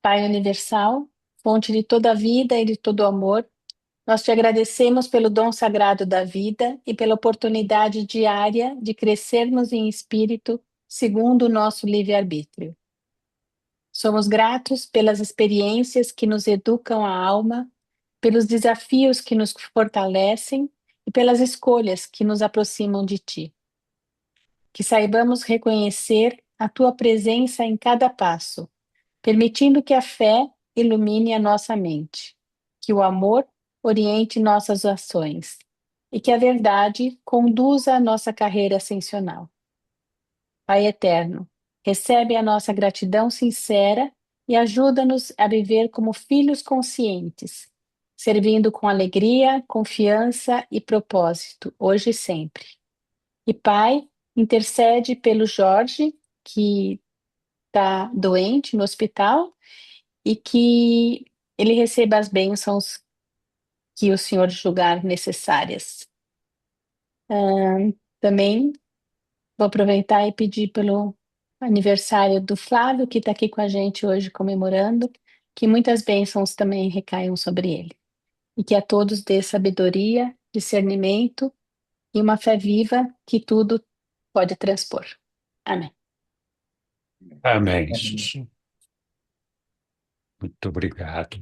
Pai universal, fonte de toda a vida e de todo o amor, nós te agradecemos pelo dom sagrado da vida e pela oportunidade diária de crescermos em espírito segundo o nosso livre-arbítrio. Somos gratos pelas experiências que nos educam a alma, pelos desafios que nos fortalecem e pelas escolhas que nos aproximam de ti. Que saibamos reconhecer a tua presença em cada passo, permitindo que a fé ilumine a nossa mente, que o amor oriente nossas ações e que a verdade conduza a nossa carreira ascensional. Pai eterno, recebe a nossa gratidão sincera e ajuda-nos a viver como filhos conscientes, servindo com alegria, confiança e propósito, hoje e sempre. E Pai, intercede pelo Jorge, que está doente no hospital, e que ele receba as bênçãos que o Senhor julgar necessárias. Também vou aproveitar e pedir pelo aniversário do Flávio, que está aqui com a gente hoje comemorando, que muitas bênçãos também recaiam sobre ele. E que a todos dê sabedoria, discernimento e uma fé viva que tudo pode transpor. Amém. Amém. Susu. Muito obrigado.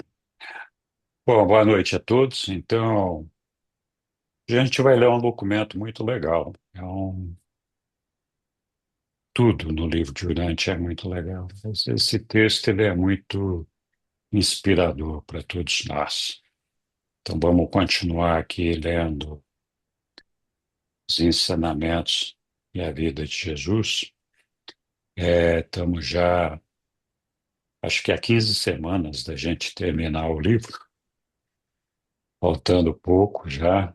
Bom, boa noite a todos. Então, a gente vai ler um documento muito legal. Tudo no livro de Urante é muito legal. Esse texto ele é muito inspirador para todos nós. Então, vamos continuar aqui lendo os ensinamentos e a vida de Jesus. Estamos já, acho que há 15 semanas da gente terminar o livro, faltando pouco já,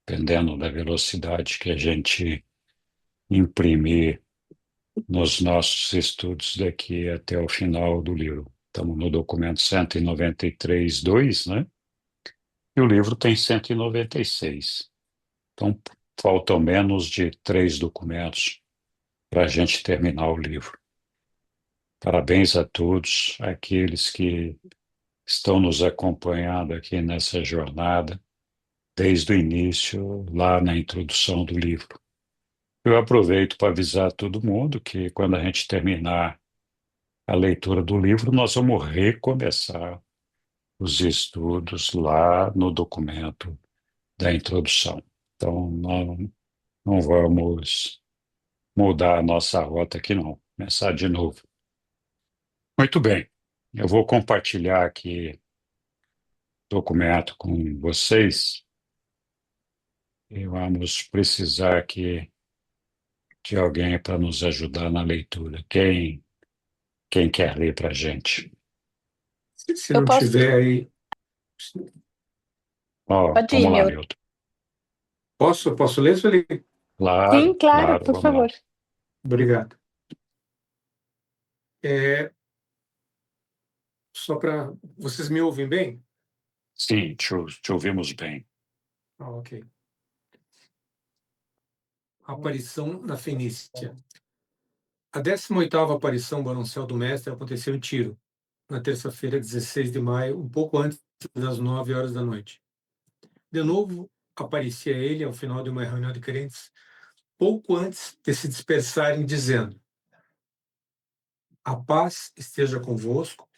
dependendo da velocidade que a gente imprimir nos nossos estudos daqui até o final do livro. Estamos no documento 193.2, né? E o livro tem 196. Então, faltam menos de 3 documentos para a gente terminar o livro. Parabéns a todos aqueles que estão nos acompanhando aqui nessa jornada, desde o início, lá na introdução do livro. Eu aproveito para avisar todo mundo que quando a gente terminar a leitura do livro, nós vamos recomeçar os estudos lá no documento da introdução. Então, não vamos mudar a nossa rota aqui, não. Começar de novo. Muito bem. Eu vou compartilhar aqui o documento com vocês e vamos precisar aqui de alguém para nos ajudar na leitura. Quem quer ler para a gente? Se Eu não posso. tiver aí, Ó, Pode ir, vamos lá, Milton. Milton. posso ler, Sueli? Claro, Sim, claro, claro, por vamos lá. favor. Obrigado. É, só para... Vocês me ouvem bem? Sim, te ouvimos bem. Ok. Aparição na Fenícia. A 18ª aparição bonancial do Mestre aconteceu em Tiro, na terça-feira, 16 de maio, um pouco antes das 9 horas da noite. De novo, aparecia ele ao final de uma reunião de crentes, pouco antes de se dispersarem, dizendo: a paz esteja convosco.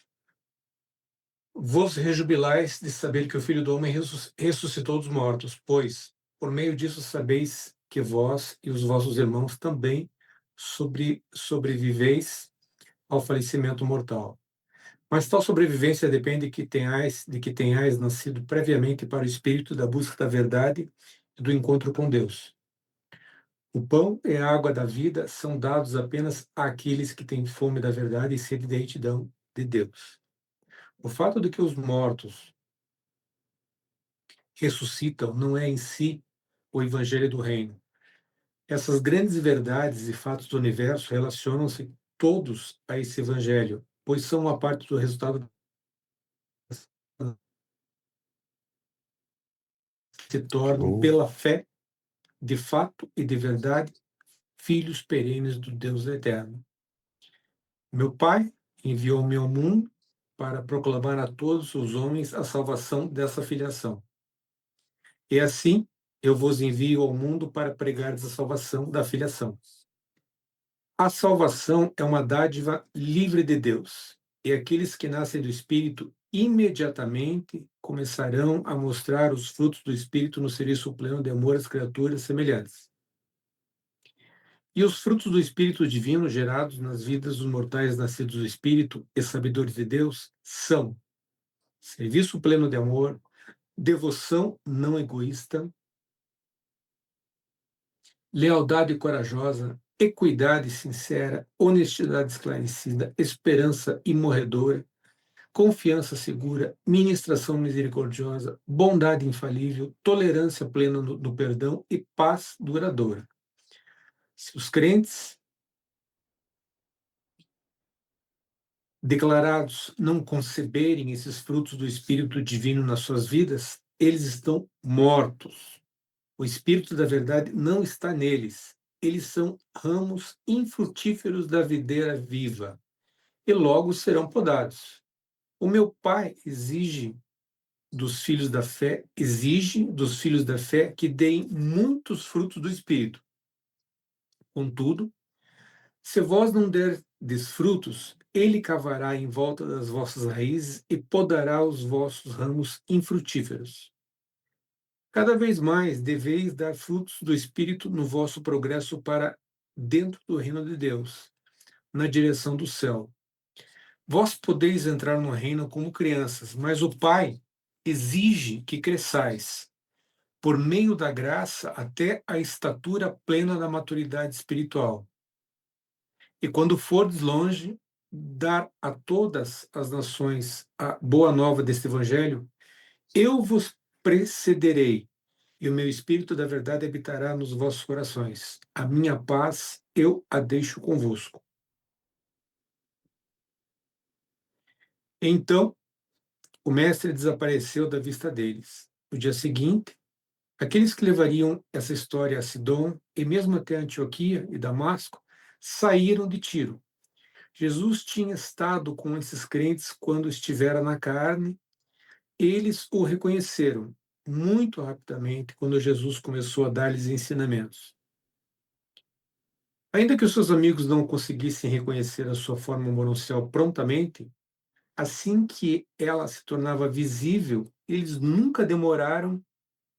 Vos rejubilais de saber que o Filho do Homem ressuscitou dos mortos, pois, por meio disso, sabeis que vós e os vossos irmãos também sobreviveis ao falecimento mortal. Mas tal sobrevivência depende de que tenhais nascido previamente para o espírito da busca da verdade e do encontro com Deus. O pão e a água da vida são dados apenas àqueles que têm fome da verdade e sede da retidão de Deus. O fato de que os mortos ressuscitam não é em si o evangelho do reino. Essas grandes verdades e fatos do universo relacionam-se todos a esse evangelho, pois são uma parte do resultado se tornam, pela fé, de fato e de verdade, filhos perenes do Deus eterno. Meu Pai enviou-me ao mundo para proclamar a todos os homens a salvação dessa filiação. E assim, eu vos envio ao mundo para pregar a salvação da filiação. A salvação é uma dádiva livre de Deus, e aqueles que nascem do Espírito imediatamente começarão a mostrar os frutos do Espírito no serviço pleno de amor às criaturas semelhantes. E os frutos do Espírito divino gerados nas vidas dos mortais nascidos do Espírito e sabedores de Deus são serviço pleno de amor, devoção não egoísta, lealdade corajosa, equidade sincera, honestidade esclarecida, esperança imorredora, confiança segura, ministração misericordiosa, bondade infalível, tolerância plena no perdão e paz duradoura. Se os crentes declarados não conceberem esses frutos do Espírito Divino nas suas vidas, eles estão mortos. O Espírito da verdade não está neles. Eles são ramos infrutíferos da videira viva e logo serão podados. O meu Pai exige dos filhos da fé que deem muitos frutos do Espírito. Contudo, se vós não derdes frutos, ele cavará em volta das vossas raízes e podará os vossos ramos infrutíferos. Cada vez mais deveis dar frutos do Espírito no vosso progresso para dentro do reino de Deus, na direção do céu. Vós podeis entrar no reino como crianças, mas o Pai exige que cresçais, por meio da graça, até a estatura plena da maturidade espiritual. E quando fordes longe, dar a todas as nações a boa nova deste evangelho, eu vos precederei, e o meu Espírito da verdade habitará nos vossos corações. A minha paz eu a deixo convosco. Então, o mestre desapareceu da vista deles. No dia seguinte, aqueles que levariam essa história a Sidom, e mesmo até Antioquia e Damasco, saíram de Tiro. Jesus tinha estado com esses crentes quando estivera na carne. Eles o reconheceram muito rapidamente quando Jesus começou a dar-lhes ensinamentos. Ainda que os seus amigos não conseguissem reconhecer a sua forma mononcial prontamente, assim que ela se tornava visível, eles nunca demoraram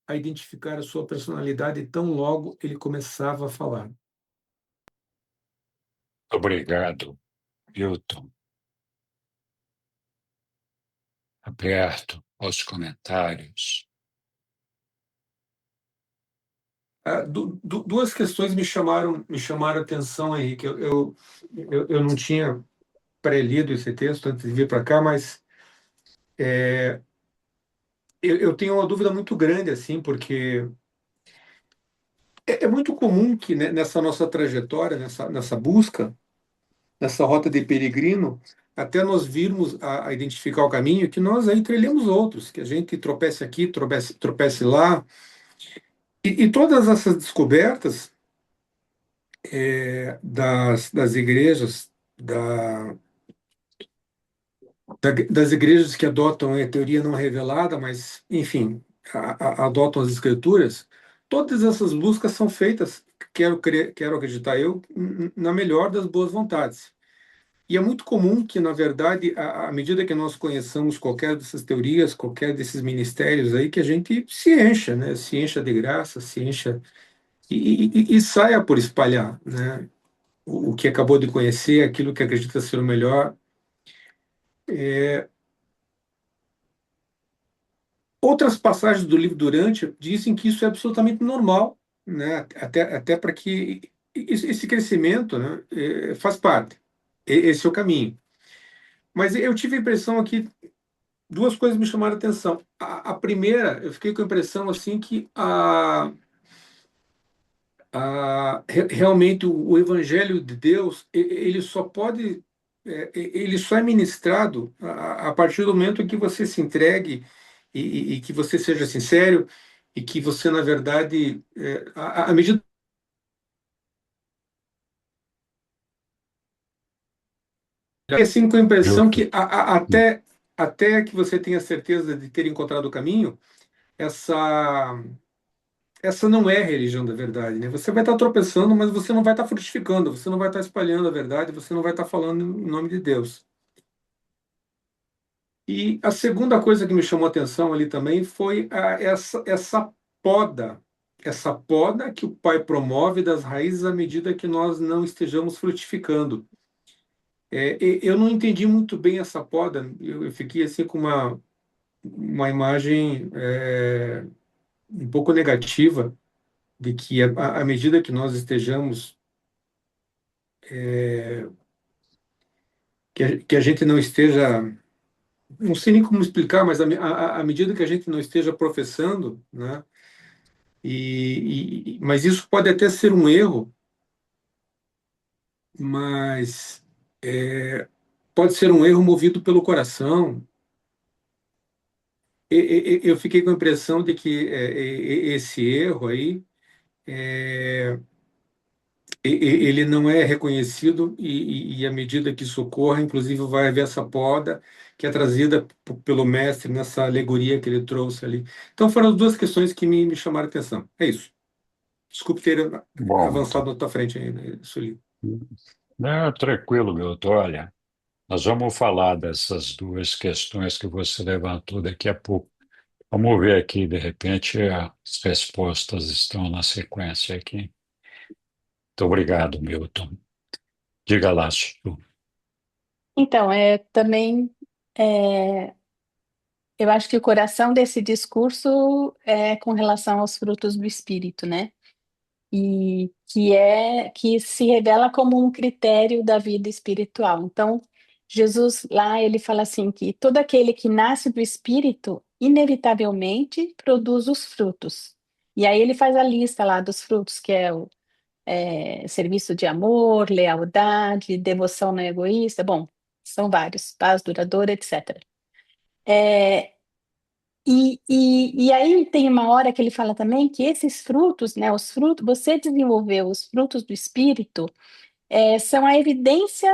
a identificar a sua personalidade tão logo ele começava a falar. Obrigado, Hilton. Aberto aos comentários. Duas questões me chamaram a atenção, Henrique. Eu não tinha pré-lido esse texto antes de vir para cá, mas eu tenho uma dúvida muito grande, assim, porque é muito comum que, né, nessa nossa trajetória, nessa busca, nessa rota de peregrino, até nós virmos a identificar o caminho, que nós aí trilhamos outros, que a gente tropece aqui, tropece lá, e todas essas descobertas das igrejas, das igrejas que adotam a teoria não revelada, mas, enfim, adotam as escrituras, todas essas buscas são feitas, quero acreditar eu, na melhor das boas vontades. E é muito comum que, na verdade, à medida que nós conheçamos qualquer dessas teorias, qualquer desses ministérios aí, que a gente se encha, né? Se encha de graça, se encha e saia por espalhar, né? O que acabou de conhecer, aquilo que acredita ser o melhor. Outras passagens do livro Durante dizem que isso é absolutamente normal, né? Até para que esse crescimento, né, faz parte. Esse é o caminho. Mas eu tive a impressão aqui, duas coisas me chamaram a atenção. A primeira, eu fiquei com a impressão assim que realmente o Evangelho de Deus ele só pode ele só é ministrado a partir do momento em que você se entregue e que você seja sincero e que você, na verdade, à medida assim com a impressão Milton. que até que você tenha certeza de ter encontrado o caminho, essa essa não é a religião da verdade, né? Você vai estar tropeçando, mas você não vai estar frutificando, você não vai estar espalhando a verdade, você não vai estar falando em nome de Deus. E a segunda coisa que me chamou a atenção ali também foi essa poda que o Pai promove das raízes à medida que nós não estejamos frutificando. Eu não entendi muito bem essa poda, eu fiquei assim com uma imagem um pouco negativa de que à medida que nós estejamos que a gente não esteja, não sei nem como explicar, mas à medida que a gente não esteja professando, né? Mas isso pode até ser um erro, mas pode ser um erro movido pelo coração. Eu fiquei com a impressão de que esse erro aí ele não é reconhecido e à medida que isso ocorra, inclusive vai haver essa poda que é trazida pelo mestre nessa alegoria que ele trouxe ali. Então foram as duas questões que me chamaram a atenção. É isso. Desculpe ter Bom, avançado Milton. na tua frente ainda, Sueli. Tranquilo, Milton. Olha, nós vamos falar dessas duas questões que você levantou daqui a pouco. Vamos ver aqui, de repente, as respostas estão na sequência aqui. Muito obrigado, Milton. Diga lá, Chu. Então, também é, eu acho que o coração desse discurso é com relação aos frutos do Espírito, né? E que se revela como um critério da vida espiritual. Então, Jesus lá ele fala assim que todo aquele que nasce do Espírito inevitavelmente produz os frutos. E aí ele faz a lista lá dos frutos, que é o serviço de amor, lealdade, devoção não egoísta. Bom, são vários, paz duradoura, etc. É, e aí tem uma hora que ele fala também que esses frutos, né, os frutos, você desenvolveu os frutos do Espírito, são a evidência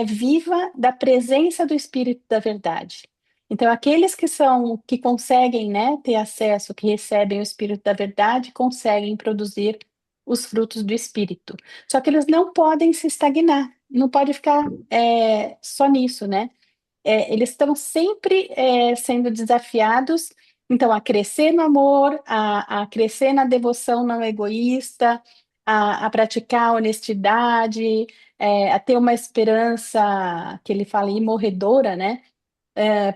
viva da presença do Espírito da verdade. Então, aqueles que conseguem, né, ter acesso, que recebem o Espírito da verdade, conseguem produzir os frutos do Espírito. Só que eles não podem se estagnar, não pode ficar só nisso, né? Eles estão sempre sendo desafiados, então, a crescer no amor, a crescer na devoção não egoísta, a praticar a honestidade, a ter uma esperança, que ele fala, imorredora, né?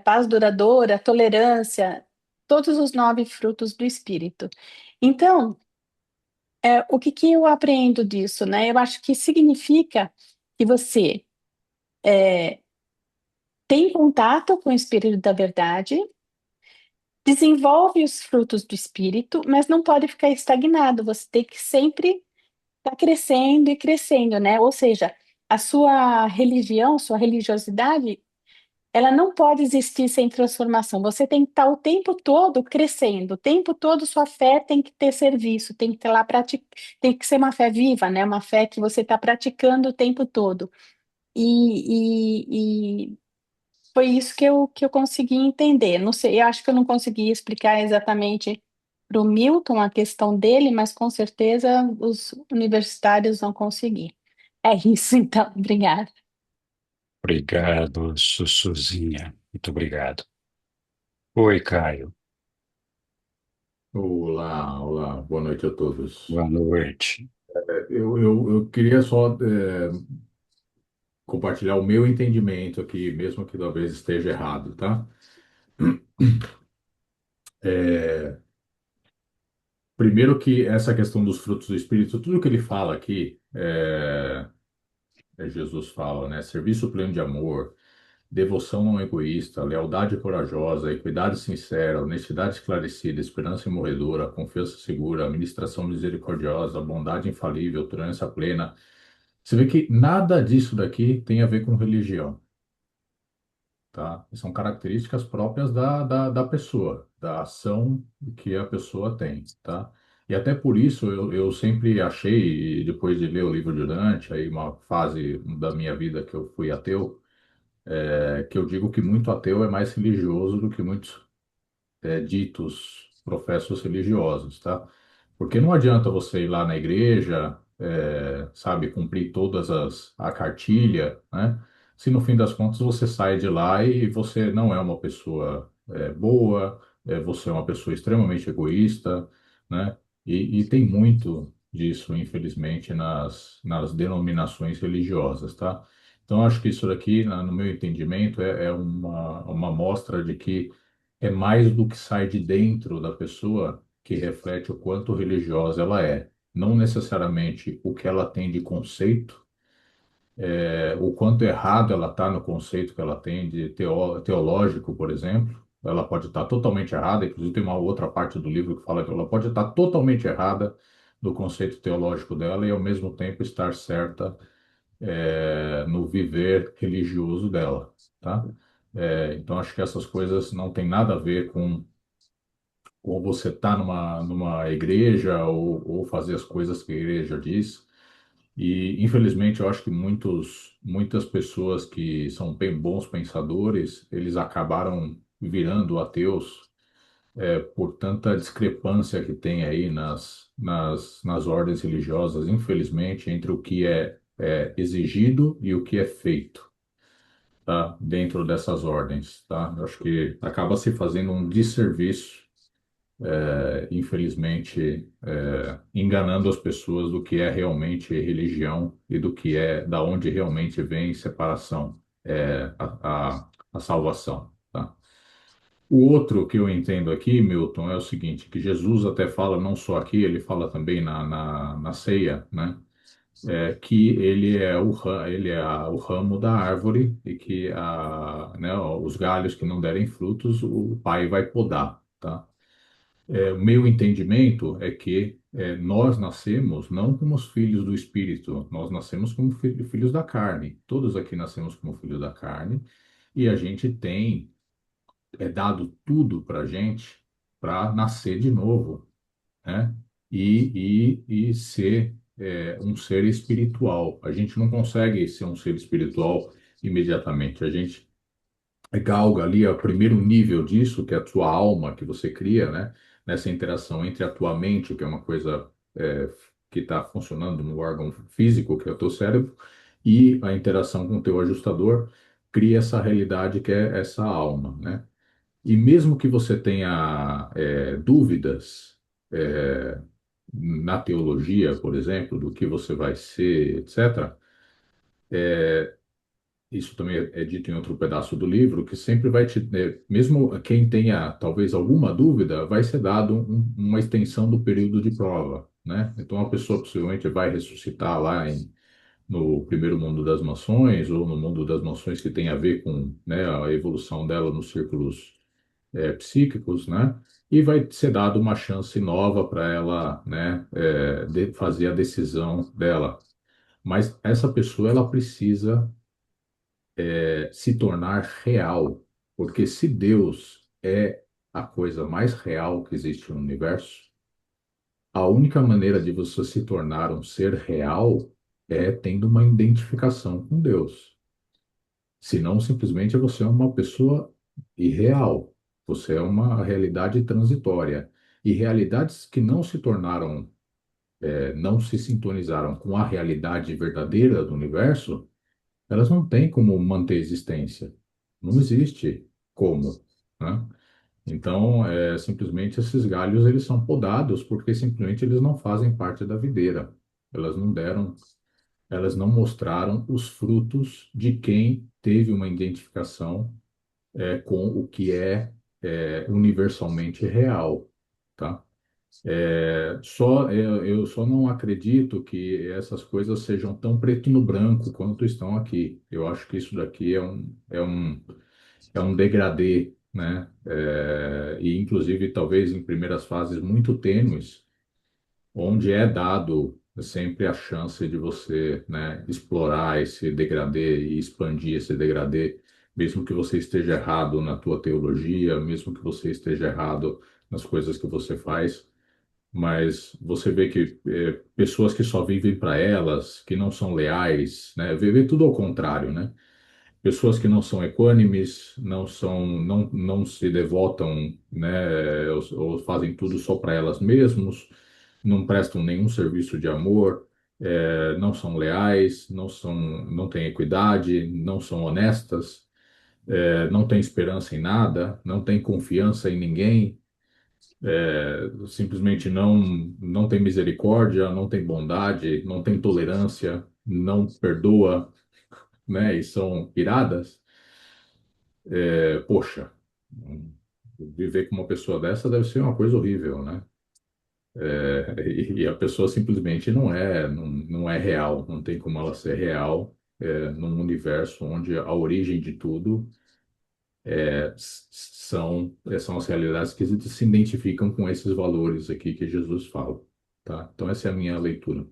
Paz duradoura, tolerância, todos os 9 frutos do Espírito. Então, o que que eu aprendo disso, né? Eu acho que significa que você tem contato com o Espírito da verdade, desenvolve os frutos do Espírito, mas não pode ficar estagnado. Você tem que sempre estar crescendo e crescendo, né? Ou seja, a sua religião, sua religiosidade, ela não pode existir sem transformação. Você tem que estar o tempo todo crescendo, o tempo todo sua fé tem que ter serviço, tem que ter lá tem que ser uma fé viva, né? Uma fé que você está praticando o tempo todo. E foi isso que eu consegui entender. Não sei, eu acho que eu não consegui explicar exatamente para o Milton a questão dele, mas com certeza os universitários vão conseguir. É isso, então. Obrigada. Obrigado, Sussuzinha. Muito obrigado. Oi, Caio. Olá, olá, boa noite a todos. Boa noite. Eu queria só compartilhar o meu entendimento aqui, mesmo que talvez esteja errado, tá? É, primeiro que essa questão dos frutos do Espírito, tudo que ele fala aqui, Jesus fala, né? Serviço pleno de amor, devoção não egoísta, lealdade corajosa, equidade sincera, honestidade esclarecida, esperança imorredora, confiança segura, administração misericordiosa, bondade infalível, tolerância plena. Você vê que nada disso daqui tem a ver com religião. tá? São características próprias da pessoa, da ação que a pessoa tem, tá? E até por isso eu sempre achei, depois de ler o livro de Dante, aí uma fase da minha vida que eu fui ateu, que eu digo que muito ateu é mais religioso do que muitos ditos professos religiosos, tá? Porque não adianta você ir lá na igreja, sabe, cumprir a cartilha, né? Se no fim das contas você sai de lá e você não é uma pessoa boa, você é uma pessoa extremamente egoísta, né? E tem muito disso, infelizmente, nas denominações religiosas, tá? Então, acho que isso daqui, no meu entendimento, é uma mostra de que é mais do que sai de dentro da pessoa que reflete o quanto religiosa ela é. Não necessariamente o que ela tem de conceito, o quanto errado ela está no conceito que ela tem de teológico, por exemplo. Ela pode estar totalmente errada, inclusive tem uma outra parte do livro que fala que ela pode estar totalmente errada no conceito teológico dela e ao mesmo tempo estar certa no viver religioso dela, tá? Então acho que essas coisas não têm nada a ver com ou você está numa igreja ou fazer as coisas que a igreja diz. E, infelizmente, eu acho que muitas pessoas que são bem bons pensadores, eles acabaram virando ateus por tanta discrepância que tem aí nas ordens religiosas, infelizmente, entre o que é exigido e o que é feito, tá? Dentro dessas ordens, tá? Eu acho que acaba se fazendo um desserviço infelizmente, enganando as pessoas do que é realmente religião e do que da onde realmente vem separação, a salvação, tá? O outro que eu entendo aqui, Milton, é o seguinte, que Jesus até fala, não só aqui, ele fala também na ceia, né? Que ele é o ramo da árvore e que né, os galhos que não derem frutos, o Pai vai podar, tá? O meu entendimento é que nós nascemos não como os filhos do Espírito, nós nascemos como filhos da carne. Todos aqui nascemos como filhos da carne e a gente tem dado tudo para a gente para nascer de novo, né? E ser um ser espiritual. A gente não consegue ser um ser espiritual imediatamente. A gente galga ali o primeiro nível disso, que é a tua alma que você cria, né? Nessa interação entre a tua mente, que é uma coisa que está funcionando no órgão físico, que é o teu cérebro, e a interação com o teu ajustador, cria essa realidade que é essa alma, né? E mesmo que você tenha dúvidas na teologia, por exemplo, do que você vai ser, etc., isso também é dito em outro pedaço do livro, que sempre vai mesmo quem tenha talvez alguma dúvida, vai ser dado uma extensão do período de prova, né? Então a pessoa possivelmente vai ressuscitar lá no primeiro mundo das mações ou no mundo das mações que tem a ver com, né, a evolução dela nos círculos psíquicos, né? E vai ser dado uma chance nova para ela, né, fazer a decisão dela. Mas essa pessoa ela precisa se tornar real, porque se Deus é a coisa mais real que existe no universo, a única maneira de você se tornar um ser real é tendo uma identificação com Deus. Senão, simplesmente você é uma pessoa irreal. Você é uma realidade transitória. E realidades que não se tornaram, não se sintonizaram com a realidade verdadeira do universo, elas não têm como manter existência. Não existe como, né? Então, simplesmente esses galhos eles são podados porque simplesmente eles não fazem parte da videira. Elas não deram, elas não mostraram os frutos de quem teve uma identificação com o que é universalmente real, tá? Eu só não acredito que essas coisas sejam tão preto no branco quanto estão aqui. Eu acho que isso daqui é um degradê, né? E inclusive talvez em primeiras fases muito tênues, onde é dado sempre a chance de você, né, explorar esse degradê e expandir esse degradê mesmo que você esteja errado na tua teologia, mesmo que você esteja errado nas coisas que você faz, mas você vê que pessoas que só vivem para elas, que não são leais, né? Vê tudo ao contrário, né? Pessoas que não são equânimes, não se devotam, né? Ou fazem tudo só para elas mesmas, não prestam nenhum serviço de amor, não são leais, não têm equidade, não são honestas, não têm esperança em nada, não têm confiança em ninguém, simplesmente não tem misericórdia, não tem bondade, não tem tolerância, não perdoa, né? E são iradas. Poxa, viver com uma pessoa dessa deve ser uma coisa horrível, né? E a pessoa simplesmente não é real, não tem como ela ser real, num universo onde a origem de tudo são as realidades que se identificam com esses valores aqui que Jesus fala, tá? Então essa é a minha leitura.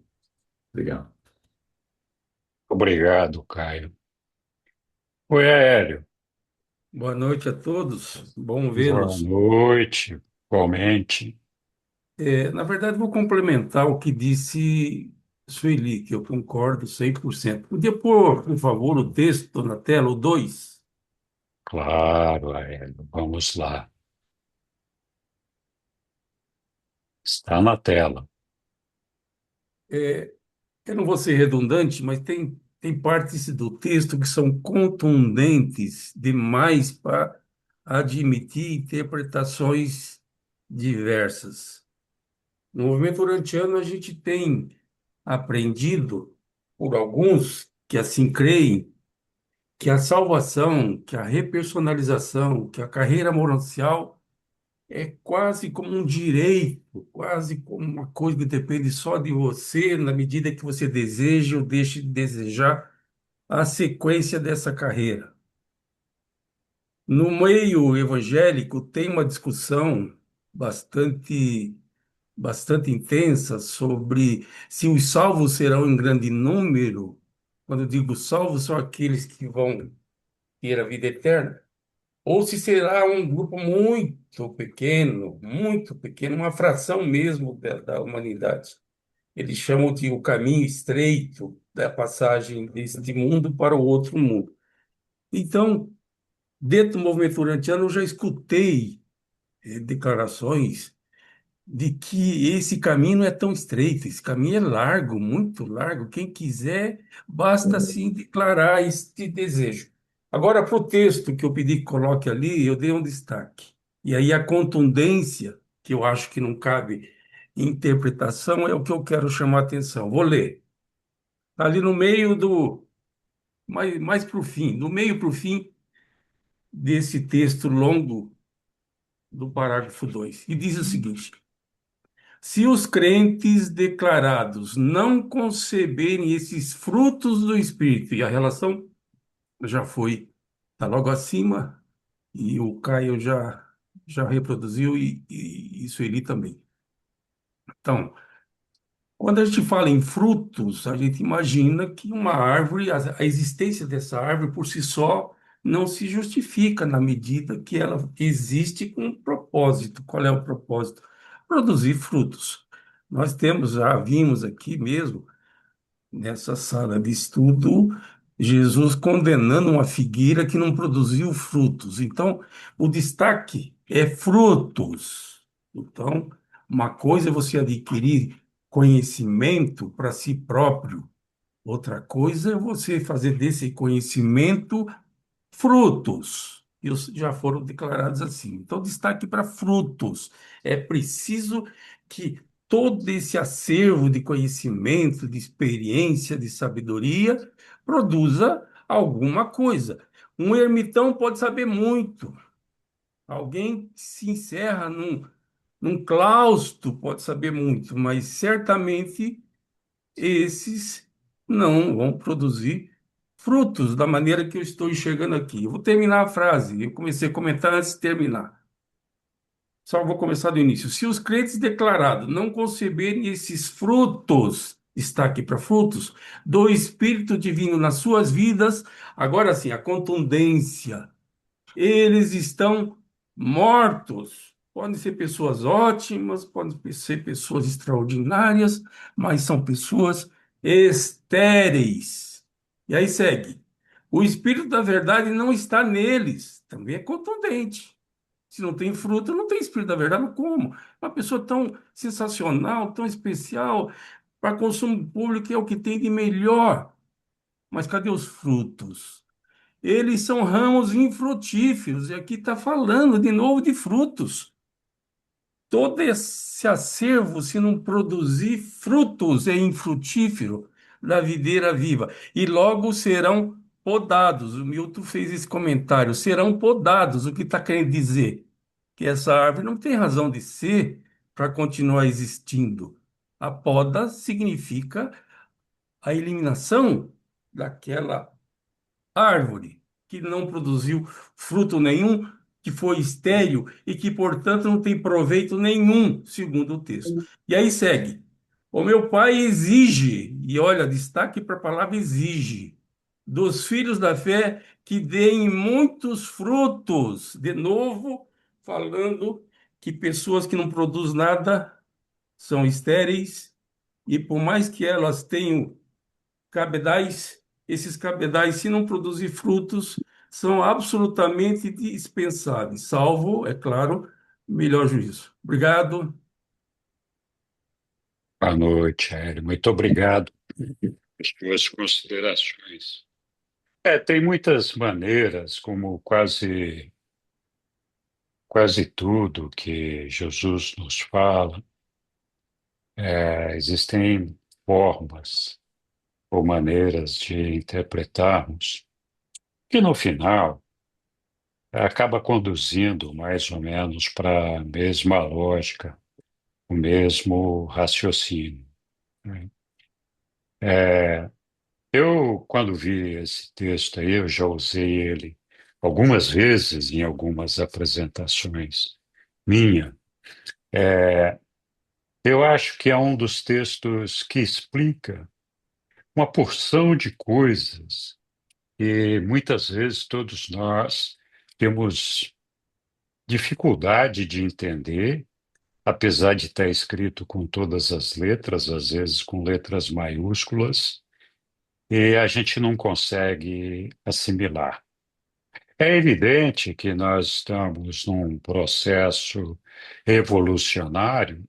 Obrigado. Obrigado, Caio. Oi, Hélio. Boa noite a todos, bom Boa vê-los. noite, igualmente. Na verdade, vou complementar o que disse Sueli, que eu concordo 100%. Podia pôr, por favor, o texto na tela, o 2. Claro, Hélio, vamos lá. Está na tela. Eu não vou ser redundante, mas tem partes do texto que são contundentes demais para admitir interpretações diversas. No movimento urantiano, a gente tem aprendido, por alguns que assim creem, que a salvação, que a repersonalização, que a carreira morancial é quase como um direito, quase como uma coisa que depende só de você, na medida que você deseja ou deixe de desejar a sequência dessa carreira. No meio evangélico, tem uma discussão bastante intensa sobre se os salvos serão em grande número. Quando eu digo salvos, são aqueles que vão ter a vida eterna, ou se será um grupo muito pequeno, uma fração mesmo da humanidade. Eles chamam de o caminho estreito da passagem deste mundo para o outro mundo. Então, dentro do movimento urantiano, eu já escutei declarações de que esse caminho não é tão estreito, esse caminho é largo, muito largo. Quem quiser, basta sim declarar este desejo. Agora, para o texto que eu pedi que coloque ali, eu dei um destaque. E aí a contundência, que eu acho que não cabe interpretação, é o que eu quero chamar a atenção. Vou ler. Tá ali no meio mais para o fim, do meio para o fim desse texto longo do parágrafo 2. E diz o seguinte: se os crentes declarados não conceberem esses frutos do Espírito, e a relação já foi, está logo acima, e o Caio já reproduziu, e isso ele também. Então, quando a gente fala em frutos, a gente imagina que uma árvore, a existência dessa árvore por si só, não se justifica na medida que ela existe com um propósito. Qual é o propósito? Produzir frutos. Nós temos, já vimos aqui mesmo, nessa sala de estudo, Jesus condenando uma figueira que não produziu frutos. Então, o destaque é frutos. Então, uma coisa é você adquirir conhecimento para si próprio, outra coisa é você fazer desse conhecimento frutos. E os já foram declarados assim. Então, destaque para frutos. É preciso que todo esse acervo de conhecimento, de experiência, de sabedoria, produza alguma coisa. Um ermitão pode saber muito. Alguém que se encerra num claustro pode saber muito, mas certamente esses não vão produzir frutos da maneira que eu estou enxergando aqui. Eu vou terminar a frase, eu comecei a comentar antes de terminar. Só vou começar do início. Se os crentes declarados não conceberem esses frutos destaque para frutos, do Espírito Divino nas suas vidas. Agora sim, a contundência. Eles estão mortos. Podem ser pessoas ótimas, podem ser pessoas extraordinárias, mas são pessoas estéreis. E aí segue. O Espírito da verdade não está neles. Também é contundente. Se não tem fruto, não tem Espírito da verdade. Mas como? Uma pessoa tão sensacional, tão especial, para consumo público é o que tem de melhor. Mas cadê os frutos? Eles são ramos infrutíferos, e aqui está falando de novo de frutos. Todo esse acervo, se não produzir frutos, é infrutífero da videira viva. E logo serão podados. O Milton fez esse comentário: serão podados. O que está querendo dizer? Que essa árvore não tem razão de ser para continuar existindo. A poda significa a eliminação daquela árvore que não produziu fruto nenhum, que foi estéril e que, portanto, não tem proveito nenhum, segundo o texto. E aí segue. O meu pai exige, e olha, destaque para a palavra exige, dos filhos da fé que deem muitos frutos. De novo, falando que pessoas que não produzem nada são estéreis, e por mais que elas tenham cabedais, esses cabedais, se não produzir frutos, são absolutamente dispensáveis, salvo, é claro, melhor juízo. Obrigado. Boa noite, Hélio. Muito obrigado pelas suas considerações. Tem muitas maneiras, como quase tudo que Jesus nos fala, existem formas ou maneiras de interpretarmos, que no final acaba conduzindo mais ou menos para a mesma lógica, o mesmo raciocínio, né? Eu, quando vi esse texto aí, eu já usei ele algumas vezes em algumas apresentações minha. Eu acho que é um dos textos que explica uma porção de coisas e muitas vezes todos nós temos dificuldade de entender, apesar de estar escrito com todas as letras, às vezes com letras maiúsculas, e a gente não consegue assimilar. É evidente que nós estamos num processo evolucionário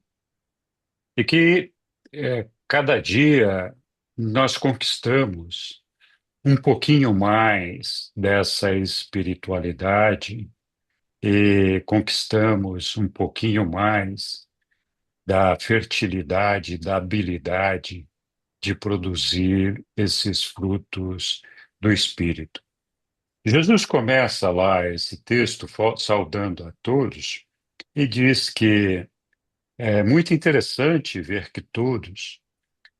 e que cada dia nós conquistamos um pouquinho mais dessa espiritualidade e conquistamos um pouquinho mais da fertilidade, da habilidade de produzir esses frutos do Espírito. Jesus começa lá esse texto saudando a todos e diz que é muito interessante ver que todos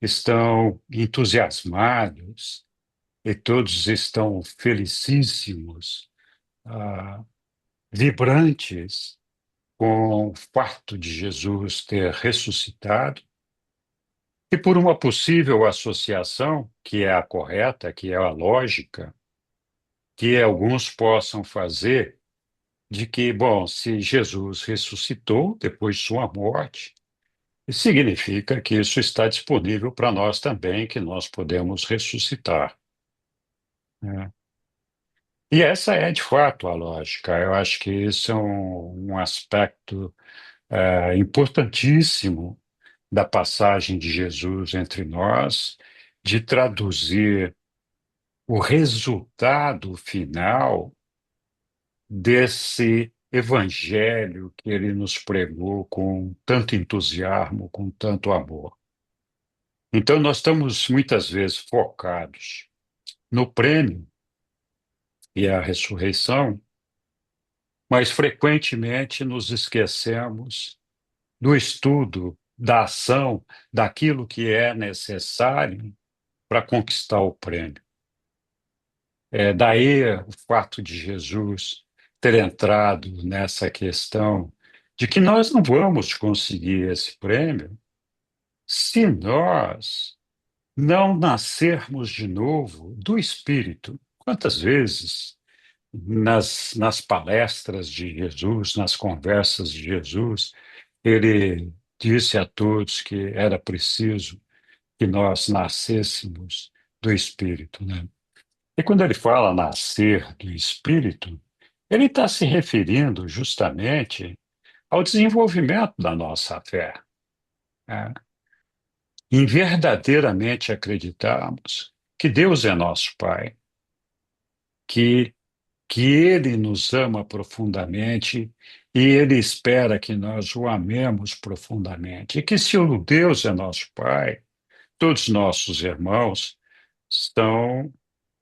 estão entusiasmados e todos estão felicíssimos, ah, vibrantes com o fato de Jesus ter ressuscitado e por uma possível associação, que é a correta, que é a lógica, que alguns possam fazer de que, bom, se Jesus ressuscitou depois de sua morte, significa que isso está disponível para nós também, que nós podemos ressuscitar, né? E essa é, de fato, a lógica. Eu acho que isso é um aspecto importantíssimo da passagem de Jesus entre nós, de traduzir o resultado final desse evangelho que ele nos pregou com tanto entusiasmo, com tanto amor. Então, nós estamos muitas vezes focados no prêmio e a ressurreição, mas frequentemente nos esquecemos do estudo, da ação, daquilo que é necessário para conquistar o prêmio. Daí o fato de Jesus ter entrado nessa questão de que nós não vamos conseguir esse prêmio se nós não nascermos de novo do Espírito. Quantas vezes nas palestras de Jesus, nas conversas de Jesus, ele disse a todos que era preciso que nós nascêssemos do Espírito, né? E quando ele fala nascer do Espírito, ele está se referindo justamente ao desenvolvimento da nossa fé, né? Em verdadeiramente acreditarmos que Deus é nosso Pai, que, que Ele nos ama profundamente e Ele espera que nós o amemos profundamente. E que se o Deus é nosso Pai, todos nossos irmãos são,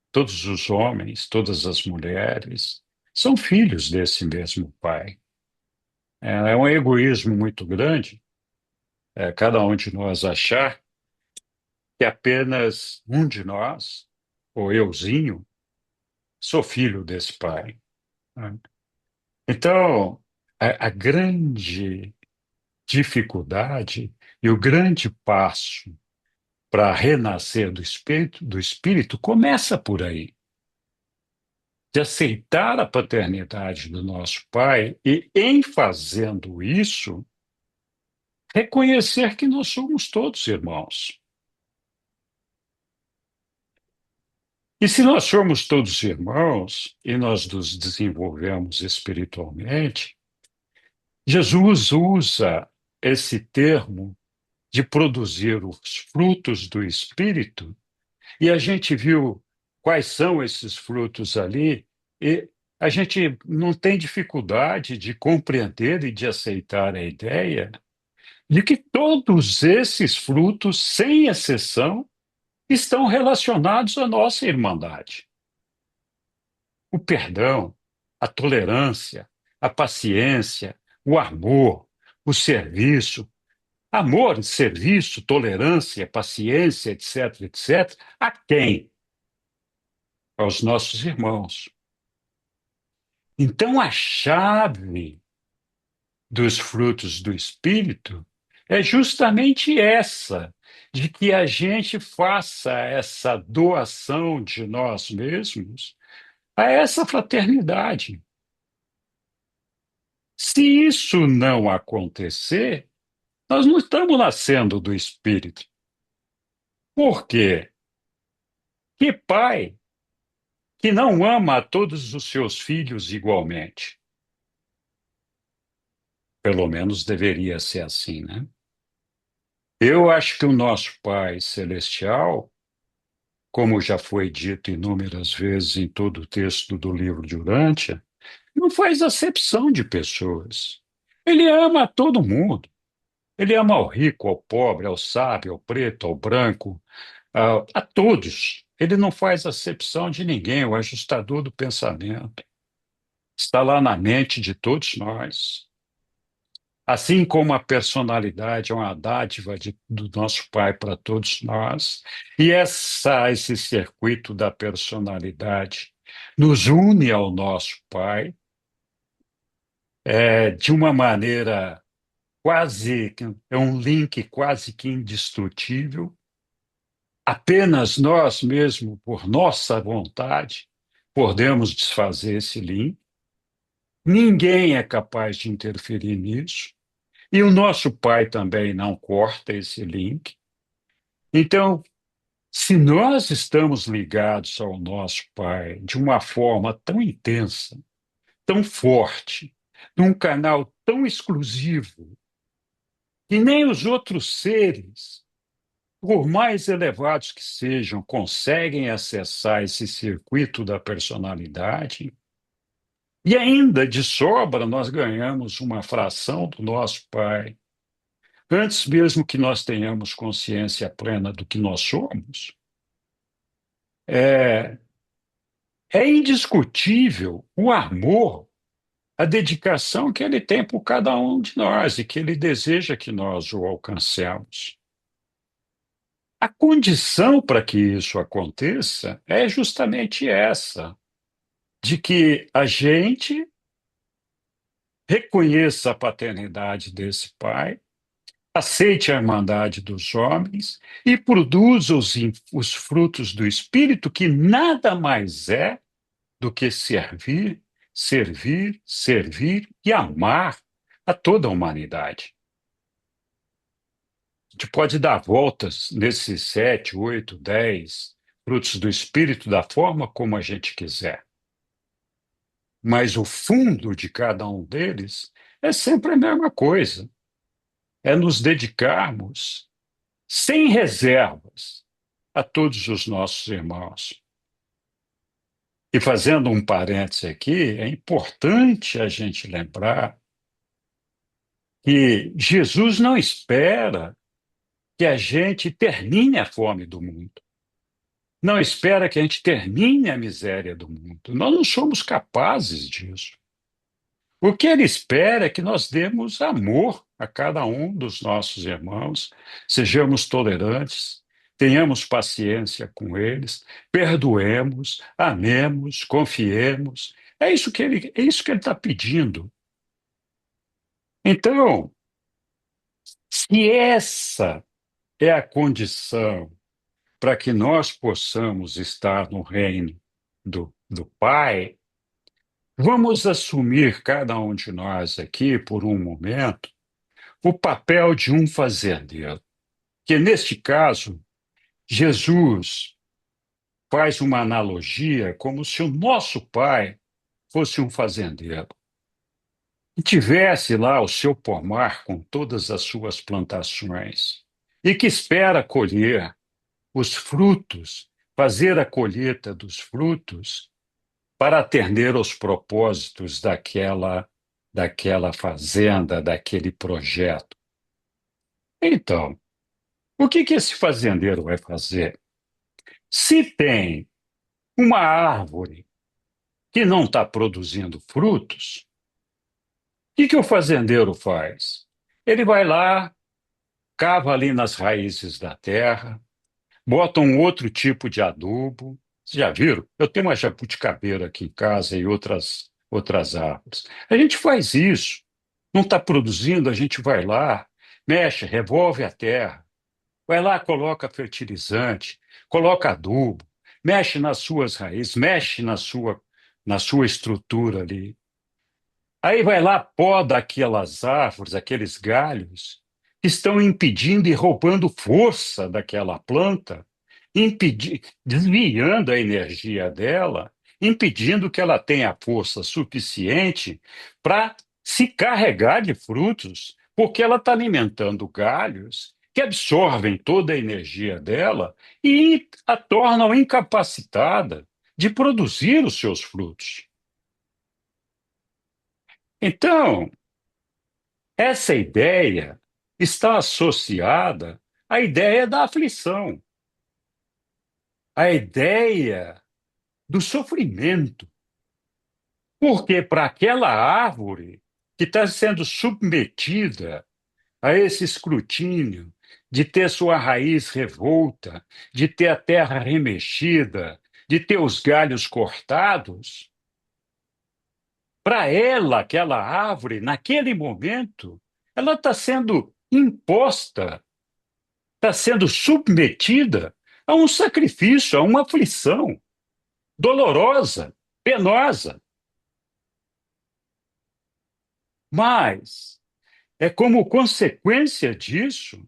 todos os homens, todas as mulheres, são filhos desse mesmo Pai. É um egoísmo muito grande, cada um de nós achar que apenas um de nós, ou euzinho, sou filho desse pai, né? Então, a grande dificuldade e o grande passo para renascer do espírito começa por aí, de aceitar a paternidade do nosso pai e, em fazendo isso, reconhecer que nós somos todos irmãos. E se nós somos todos irmãos e nós nos desenvolvemos espiritualmente, Jesus usa esse termo de produzir os frutos do Espírito, e a gente viu quais são esses frutos ali, e a gente não tem dificuldade de compreender e de aceitar a ideia de que todos esses frutos, sem exceção, estão relacionados à nossa irmandade. O perdão, a tolerância, a paciência, o amor, o serviço. Amor, serviço, tolerância, paciência, etc., etc. A quem? Aos nossos irmãos. Então, a chave dos frutos do Espírito é justamente essa, de que a gente faça essa doação de nós mesmos a essa fraternidade. Se isso não acontecer, nós não estamos nascendo do Espírito. Por quê? Que pai que não ama a todos os seus filhos igualmente? Pelo menos deveria ser assim, né? Eu acho que o nosso Pai Celestial, como já foi dito inúmeras vezes em todo o texto do livro de Urântia, não faz acepção de pessoas. Ele ama a todo mundo. Ele ama ao rico, ao pobre, ao sábio, ao preto, ao branco, a todos. Ele não faz acepção de ninguém, o ajustador do pensamento. Está lá na mente de todos nós. Assim como a personalidade é uma dádiva do nosso Pai para todos nós, e esse circuito da personalidade nos une ao nosso Pai, de uma maneira quase, é um link quase que indestrutível. Apenas nós mesmos, por nossa vontade, podemos desfazer esse link. Ninguém é capaz de interferir nisso. E o nosso pai também não corta esse link. Então, se nós estamos ligados ao nosso pai de uma forma tão intensa, tão forte, num canal tão exclusivo, que nem os outros seres, por mais elevados que sejam, conseguem acessar esse circuito da personalidade, e ainda de sobra nós ganhamos uma fração do nosso pai. Antes mesmo que nós tenhamos consciência plena do que nós somos, é, é indiscutível o amor, a dedicação que ele tem por cada um de nós e que ele deseja que nós o alcancemos. A condição para que isso aconteça é justamente essa, de que a gente reconheça a paternidade desse pai, aceite a irmandade dos homens e produza os frutos do Espírito, que nada mais é do que servir, servir, servir e amar a toda a humanidade. A gente pode dar voltas nesses 7, 8, 10 frutos do Espírito da forma como a gente quiser. Mas o fundo de cada um deles é sempre a mesma coisa. É nos dedicarmos sem reservas a todos os nossos irmãos. E fazendo um parêntese aqui, é importante a gente lembrar que Jesus não espera que a gente termine a fome do mundo. Não espera que a gente termine a miséria do mundo. Nós não somos capazes disso. O que ele espera é que nós demos amor a cada um dos nossos irmãos, sejamos tolerantes, tenhamos paciência com eles, perdoemos, amemos, confiemos. É isso que ele está pedindo. Então, se essa é a condição para que nós possamos estar no reino do Pai, vamos assumir, cada um de nós aqui, por um momento, o papel de um fazendeiro. Que, neste caso, Jesus faz uma analogia como se o nosso Pai fosse um fazendeiro e tivesse lá o seu pomar com todas as suas plantações e que espera colher os frutos, fazer a colheita dos frutos para atender aos propósitos daquela fazenda, daquele projeto. Então, o que esse fazendeiro vai fazer? Se tem uma árvore que não está produzindo frutos, o que o fazendeiro faz? Ele vai lá, cava ali nas raízes da terra, bota um outro tipo de adubo. Vocês já viram? Eu tenho uma jabuticabeira aqui em casa e outras árvores. A gente faz isso. Não está produzindo, a gente vai lá, mexe, revolve a terra, vai lá, coloca fertilizante, coloca adubo, mexe nas suas raízes, mexe na sua estrutura ali. Aí vai lá, poda aquelas árvores, aqueles galhos que estão impedindo e roubando força daquela planta, desviando a energia dela, impedindo que ela tenha força suficiente para se carregar de frutos, porque ela está alimentando galhos que absorvem toda a energia dela e a tornam incapacitada de produzir os seus frutos. Então, essa ideia está associada à ideia da aflição, à ideia do sofrimento. Porque para aquela árvore que está sendo submetida a esse escrutínio, de ter sua raiz revolta, de ter a terra remexida, de ter os galhos cortados, para ela, aquela árvore, naquele momento, ela está sendo imposta, está sendo submetida a um sacrifício, a uma aflição dolorosa, penosa. Mas é como consequência disso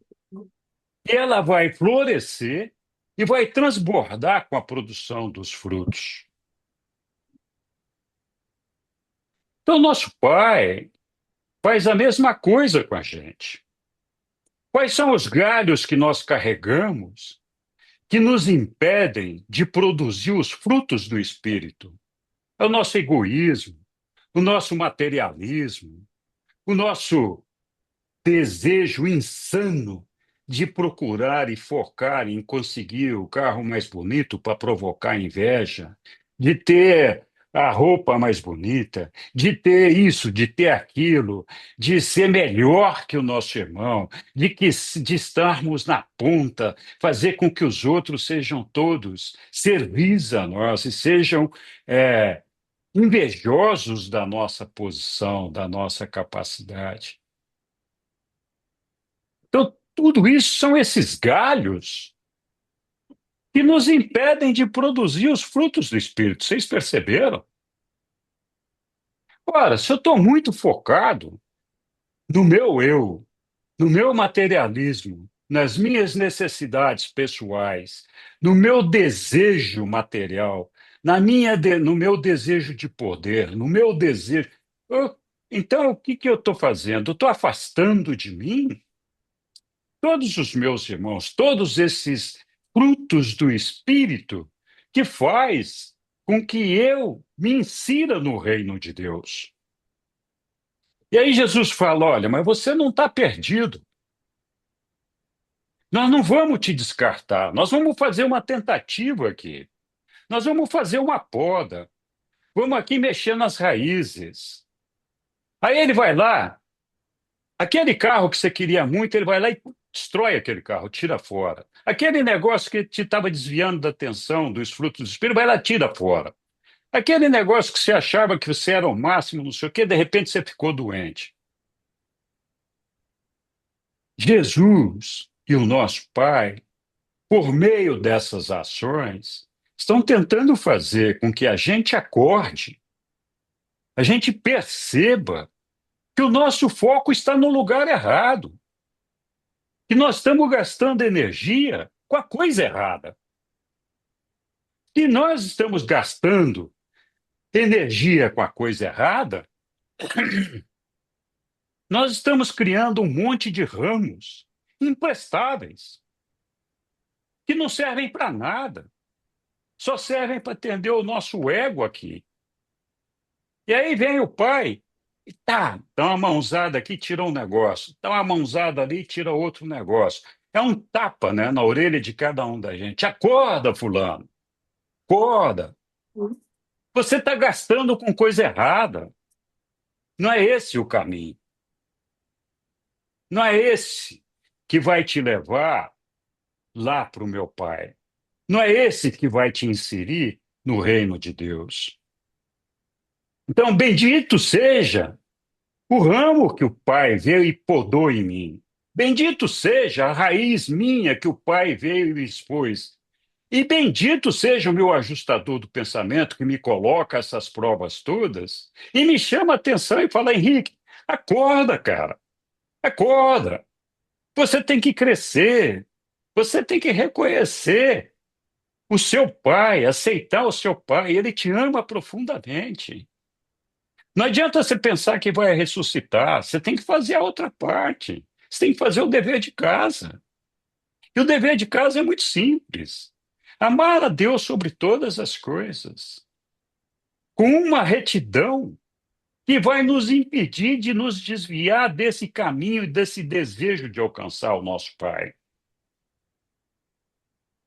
que ela vai florescer e vai transbordar com a produção dos frutos. Então, nosso Pai faz a mesma coisa com a gente. Quais são os galhos que nós carregamos que nos impedem de produzir os frutos do Espírito? É o nosso egoísmo, o nosso materialismo, o nosso desejo insano de procurar e focar em conseguir o carro mais bonito para provocar inveja, de ter a roupa mais bonita, de ter isso, de ter aquilo, de ser melhor que o nosso irmão, de estarmos na ponta, fazer com que os outros sejam todos servis a nós e sejam invejosos da nossa posição, da nossa capacidade. Então, tudo isso são esses galhos que nos impedem de produzir os frutos do Espírito. Vocês perceberam? Ora, se eu estou muito focado no meu eu, no meu materialismo, nas minhas necessidades pessoais, no meu desejo material, no meu desejo de poder, no meu desejo. Então, o que que eu estou fazendo? Eu estou afastando de mim todos os meus irmãos, todos esses frutos do Espírito que faz com que eu me insira no reino de Deus. E aí Jesus fala: olha, mas você não está perdido. Nós não vamos te descartar, nós vamos fazer uma tentativa aqui. Nós vamos fazer uma poda. Vamos aqui mexer nas raízes. Aí ele vai lá, aquele carro que você queria muito, ele vai lá e destrói aquele carro, tira fora. Aquele negócio que te estava desviando da atenção, dos frutos do Espírito, vai lá e tira fora. Aquele negócio que você achava que você era o máximo, não sei o quê, de repente você ficou doente. Jesus e o nosso Pai, por meio dessas ações, estão tentando fazer com que a gente acorde, a gente perceba que o nosso foco está no lugar errado, que nós estamos gastando energia com a coisa errada. Se nós estamos gastando energia com a coisa errada, nós estamos criando um monte de ramos imprestáveis, que não servem para nada, só servem para atender o nosso ego aqui. E aí vem o pai e dá uma mãozada aqui, tira um negócio, dá uma mãozada ali, tira outro negócio. É um tapa, né, na orelha de cada um da gente. Acorda, fulano, acorda. Você está gastando com coisa errada. Não é esse o caminho. Não é esse que vai te levar lá para o meu pai. Não é esse que vai te inserir no reino de Deus. Então, bendito seja o ramo que o Pai veio e podou em mim. Bendito seja a raiz minha que o Pai veio e expôs. E bendito seja o meu ajustador do pensamento que me coloca essas provas todas e me chama a atenção e fala: Henrique, acorda, cara, acorda. Você tem que crescer, você tem que reconhecer o seu pai, aceitar o seu pai, ele te ama profundamente. Não adianta você pensar que vai ressuscitar, você tem que fazer a outra parte. Você tem que fazer o dever de casa. E o dever de casa é muito simples. Amar a Deus sobre todas as coisas, com uma retidão que vai nos impedir de nos desviar desse caminho e desse desejo de alcançar o nosso Pai.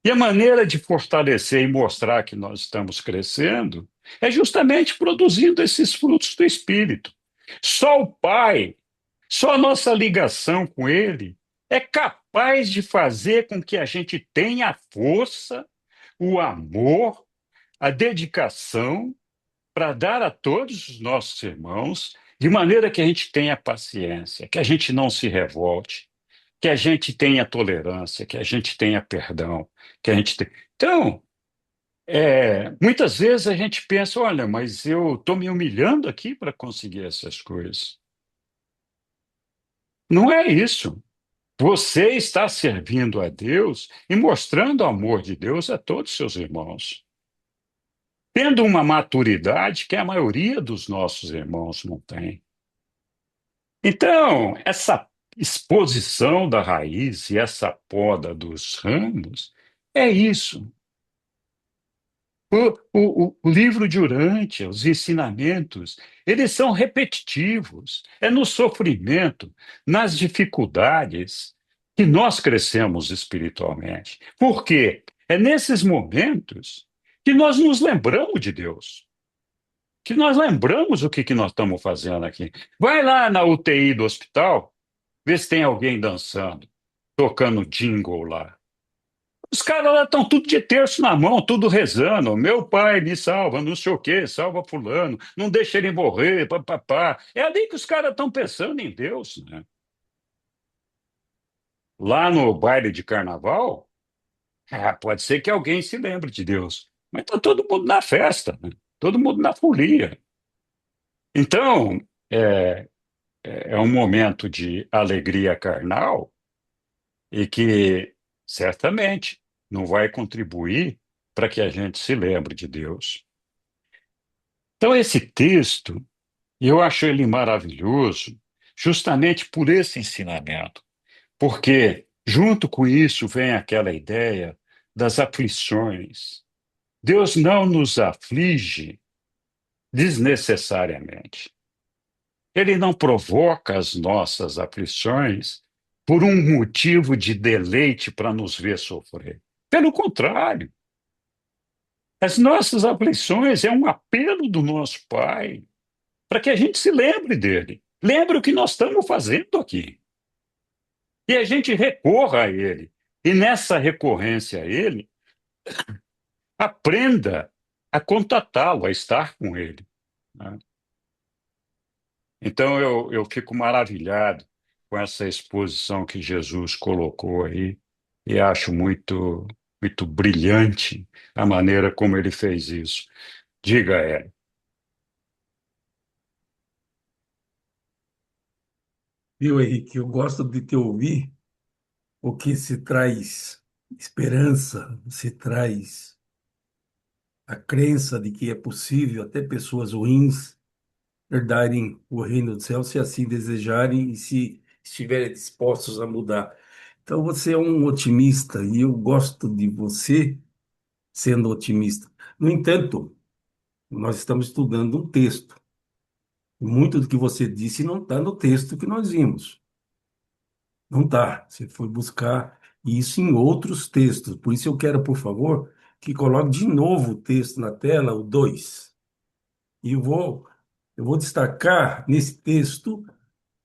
E a maneira de fortalecer e mostrar que nós estamos crescendo é justamente produzindo esses frutos do Espírito. Só o Pai, só a nossa ligação com Ele é capaz de fazer com que a gente tenha a força, o amor, a dedicação para dar a todos os nossos irmãos, de maneira que a gente tenha paciência, que a gente não se revolte, que a gente tenha tolerância, que a gente tenha perdão, que a gente tenha... Então, muitas vezes a gente pensa: olha, mas eu estou me humilhando aqui para conseguir essas coisas. Não é isso. Você está servindo a Deus e mostrando o amor de Deus a todos os seus irmãos, tendo uma maturidade que a maioria dos nossos irmãos não tem. Então, essa exposição da raiz e essa poda dos ramos é isso. O livro de Urântia, os ensinamentos, eles são repetitivos. É no sofrimento, nas dificuldades, que nós crescemos espiritualmente. Por quê? É nesses momentos que nós nos lembramos de Deus, que nós lembramos o que nós estamos fazendo aqui. Vai lá na UTI do hospital, vê se tem alguém dançando, tocando jingle lá. Os caras lá estão tudo de terço na mão, tudo rezando. Meu pai me salva, não sei o quê, salva fulano, não deixa ele morrer, papapá. É ali que os caras estão pensando em Deus, né? lá no baile de carnaval, pode ser que alguém se lembre de Deus, mas está todo mundo na festa, né? Todo mundo na folia. Então, é, é um momento de alegria carnal e que certamente não vai contribuir para que a gente se lembre de Deus. Então, esse texto, eu acho ele maravilhoso, justamente por esse ensinamento, porque junto com isso vem aquela ideia das aflições. Deus não nos aflige desnecessariamente. Ele não provoca as nossas aflições por um motivo de deleite para nos ver sofrer. Pelo contrário, as nossas aflições é um apelo do nosso Pai para que a gente se lembre dele. Lembre o que nós estamos fazendo aqui. E a gente recorra a ele. E nessa recorrência a ele, aprenda a contatá-lo, a estar com ele, né? Então eu fico maravilhado com essa exposição que Jesus colocou aí e acho muito brilhante a maneira como ele fez isso. Diga, Hélio. Viu, Henrique? Eu gosto de te ouvir, porque se traz esperança, se traz a crença de que é possível até pessoas ruins herdarem o reino do céu, se assim desejarem e se estiverem dispostos a mudar. Então, você é um otimista e eu gosto de você sendo otimista. No entanto, nós estamos estudando um texto. Muito do que você disse não está no texto que nós vimos. Não está. Você foi buscar isso em outros textos. Por isso eu quero, por favor, que coloque de novo o texto na tela, o 2. E eu vou destacar nesse texto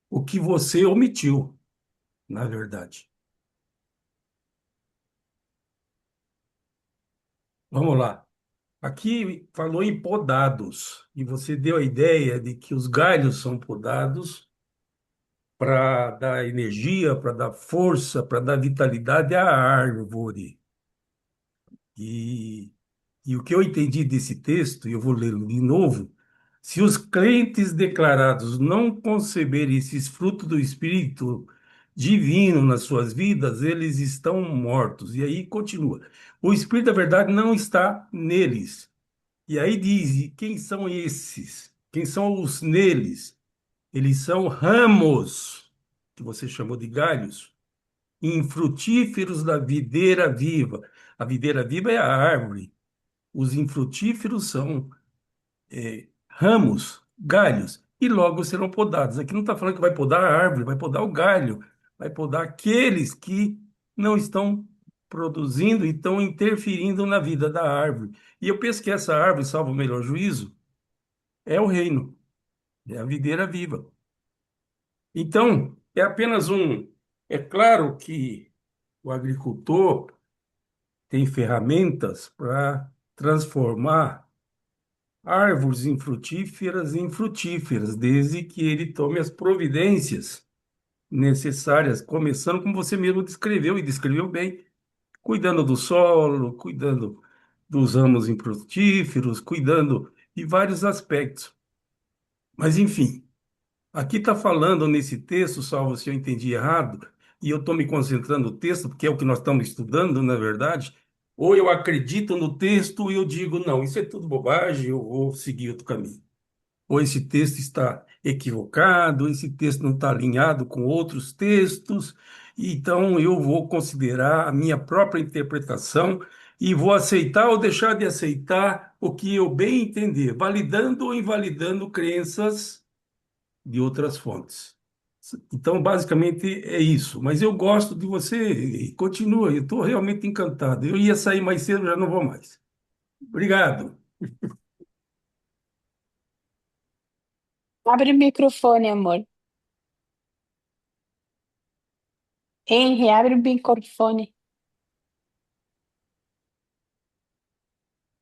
o que você omitiu, na verdade. Vamos lá. Aqui falou em podados, e você deu a ideia de que os galhos são podados para dar energia, para dar força, para dar vitalidade à árvore. E, e o que eu entendi desse texto, e eu vou lê-lo de novo, se os crentes declarados não conceberem esses frutos do Espírito divino nas suas vidas, eles estão mortos. E aí continua. O Espírito da verdade não está neles. E aí diz, e quem são esses? Quem são os neles? Eles são ramos, que você chamou de galhos, infrutíferos da videira viva. A videira viva é a árvore. Os infrutíferos são ramos, galhos, e logo serão podados. Aqui não está falando que vai podar a árvore, vai podar o galho, vai podar aqueles que não estão produzindo e estão interferindo na vida da árvore. E eu penso que essa árvore, salvo o melhor juízo, é o reino, é a videira viva. Então, é apenas um. É claro que o agricultor tem ferramentas para transformar árvores infrutíferas em frutíferas, desde que ele tome as providências necessárias, começando como você mesmo descreveu, e descreveu bem, cuidando do solo, cuidando dos ramos infrutíferos, cuidando de vários aspectos. Mas, enfim. Aqui está falando nesse texto, salvo se eu entendi errado, e eu estou me concentrando no texto, porque é o que nós estamos estudando, na verdade, ou eu acredito no texto e eu digo, não, isso é tudo bobagem, eu vou seguir outro caminho. Ou esse texto está equivocado, esse texto não está alinhado com outros textos, então eu vou considerar a minha própria interpretação e vou aceitar ou deixar de aceitar o que eu bem entender, validando ou invalidando crenças de outras fontes. Então, basicamente, é isso. Mas eu gosto de você e continua. Eu estou realmente encantado. Eu ia sair mais cedo, já não vou mais. Obrigado. Abre o microfone, amor. Henry, abre o microfone.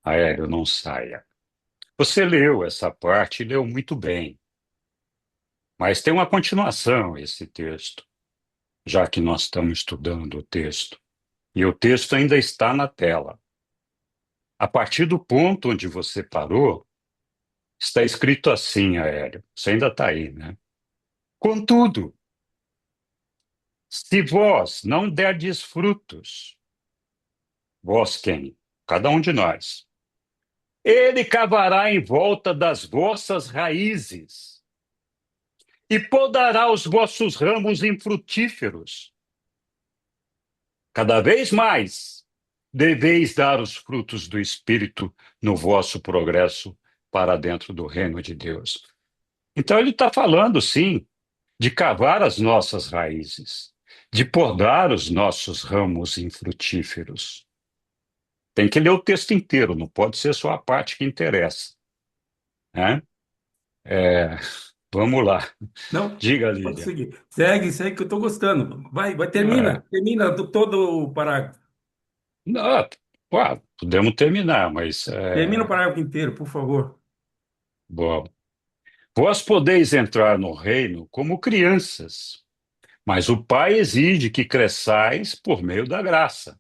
Aéreo, não saia. Você leu essa parte e leu muito bem, mas tem uma continuação esse texto. já que nós estamos estudando o texto. E o texto ainda está na tela. A partir do ponto onde você parou, está escrito assim, Aéreo. Você ainda está aí, né? Contudo, se vós não derdes frutos, vós quem? Cada um de nós. Ele cavará em volta das vossas raízes e podará os vossos ramos infrutíferos. Cada vez mais deveis dar os frutos do Espírito no vosso progresso para dentro do reino de Deus. Então, ele está falando, sim, de cavar as nossas raízes, de podar os nossos ramos infrutíferos. Tem que ler o texto inteiro, não pode ser só a parte que interessa, né? É, vamos lá. Não? Diga, Pode Lília. seguir. Segue que eu estou gostando. Vai, É, termina todo o parágrafo. não, pô, podemos terminar, mas Termina o parágrafo inteiro, por favor. bom. Vós podeis entrar no reino como crianças, mas o Pai exige que cresçais por meio da graça,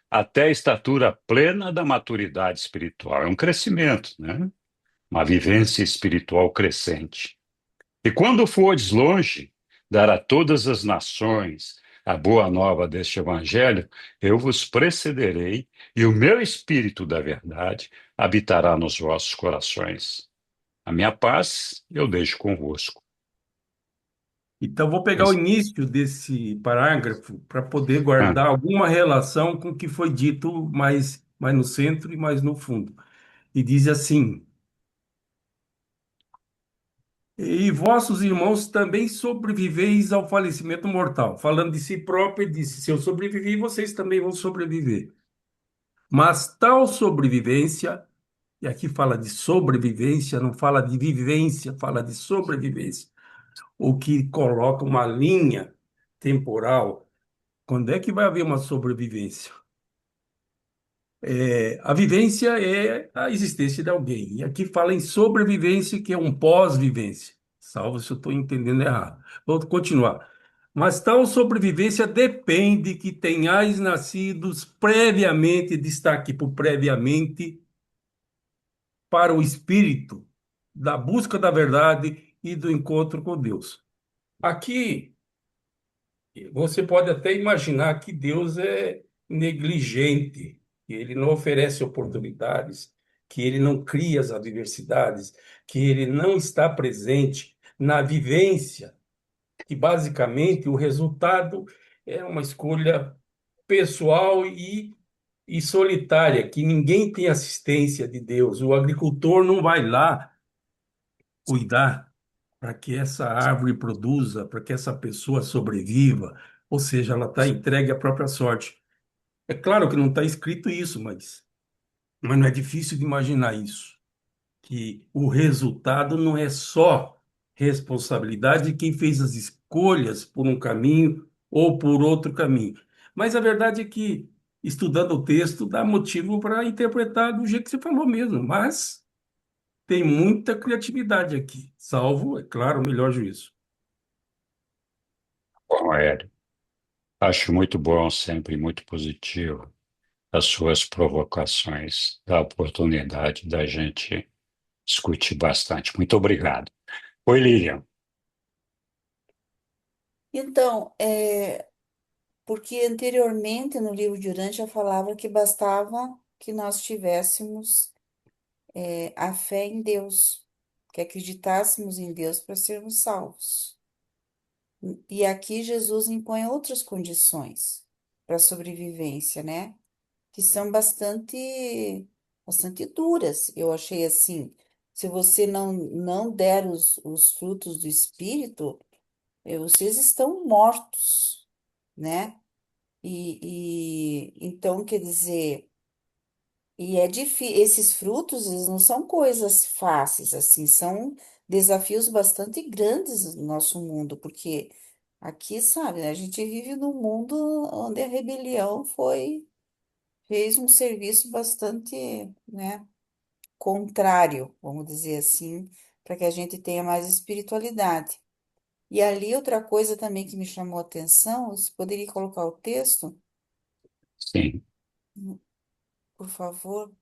até a estatura plena da maturidade espiritual. É um crescimento, né? Uma vivência espiritual crescente. E quando fordes longe, dar a todas as nações a boa nova deste evangelho, eu vos precederei e o meu espírito da verdade habitará nos vossos corações. A minha paz eu deixo convosco. Então, vou pegar o Esse- início desse parágrafo para poder ah, guardar alguma relação com o que foi dito mais no centro e mais no fundo. E diz assim: E vossos irmãos também sobreviveis ao falecimento mortal. Falando de si próprio, ele disse: Se eu sobrevivi, vocês também vão sobreviver. Mas tal sobrevivência, e aqui fala de sobrevivência, não fala de vivência, fala de sobrevivência, o que coloca uma linha temporal. Quando é que vai haver uma sobrevivência? A vivência é a existência de alguém. E aqui fala em sobrevivência, que é um pós-vivência. Salvo se eu estou entendendo errado. Vou continuar. Mas tal sobrevivência depende que tenhais nascidos previamente, destaque por previamente, para o espírito da busca da verdade e do encontro com Deus. Aqui, você pode até imaginar que Deus é negligente, que ele não oferece oportunidades, que ele não cria as adversidades, que ele não está presente na vivência, que basicamente o resultado é uma escolha pessoal e solitária, que ninguém tem assistência de Deus. O agricultor não vai lá cuidar para que essa árvore produza, para que essa pessoa sobreviva, ou seja, ela está entregue à própria sorte. É claro que não está escrito isso, mas não é difícil de imaginar isso, que o resultado não é só responsabilidade de quem fez as escolhas por um caminho ou por outro caminho. Mas a verdade é que, estudando o texto, dá motivo para interpretar do jeito que você falou mesmo, mas tem muita criatividade aqui, salvo, é claro, o melhor juízo. bom, Hélio, acho muito bom, sempre muito positivo, as suas provocações, da oportunidade da gente discutir bastante. Muito obrigado. Oi, Lilian. Então, porque anteriormente no livro de Urântia já falava que bastava que nós tivéssemos a fé em Deus, que acreditássemos em Deus para sermos salvos. E aqui Jesus impõe outras condições para a sobrevivência, né? Que são bastante duras. Eu achei assim, se você não der os frutos do Espírito, vocês estão mortos, né? Então, quer dizer, e é difícil, esses frutos, eles não são coisas fáceis, assim, são desafios bastante grandes no nosso mundo, porque aqui, sabe, né, a gente vive num mundo onde a rebelião fez um serviço bastante, né, contrário, vamos dizer assim, para que a gente tenha mais espiritualidade. E ali outra coisa também que me chamou a atenção, você poderia colocar o texto, Sim, por favor?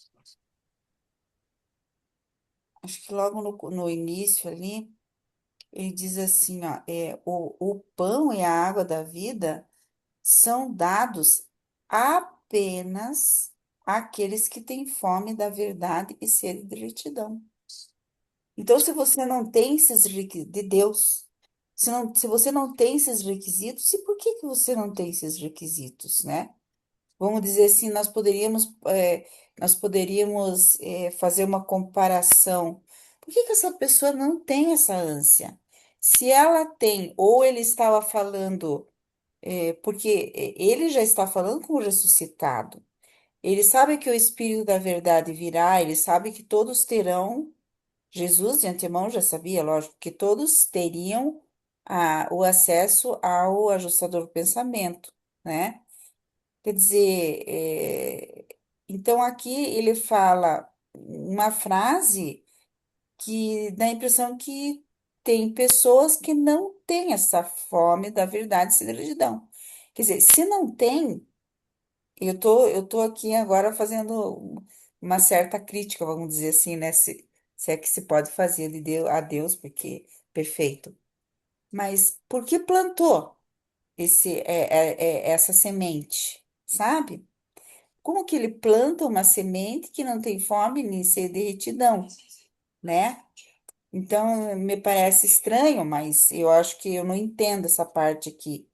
Acho que logo no início ali, ele diz assim, ó, o pão e a água da vida são dados apenas àqueles que têm fome da verdade e sede de retidão. Então, se você não tem esses requisitos de Deus, se você não tem esses requisitos, e por que que você não tem esses requisitos, né? Vamos dizer assim, nós poderíamos fazer uma comparação. Por que que essa pessoa não tem essa ânsia? Se ela tem, ou ele estava falando, porque ele já está falando com o ressuscitado. Ele sabe que o Espírito da Verdade virá, ele sabe que todos terão. Jesus, de antemão, já sabia, lógico, que todos teriam o acesso ao ajustador do pensamento, né? Quer dizer, então aqui ele fala uma frase que dá a impressão que tem pessoas que não têm essa fome da verdade e da retidão. Quer dizer, se não tem, eu tô aqui agora fazendo uma certa crítica, vamos dizer assim, né? Se é que se pode fazer de Deus, a Deus, porque perfeito. Mas por que plantou essa semente, sabe? Como que ele planta uma semente que não tem fome nem sede de retidão, né? Então, me parece estranho, mas eu acho que eu não entendo essa parte aqui.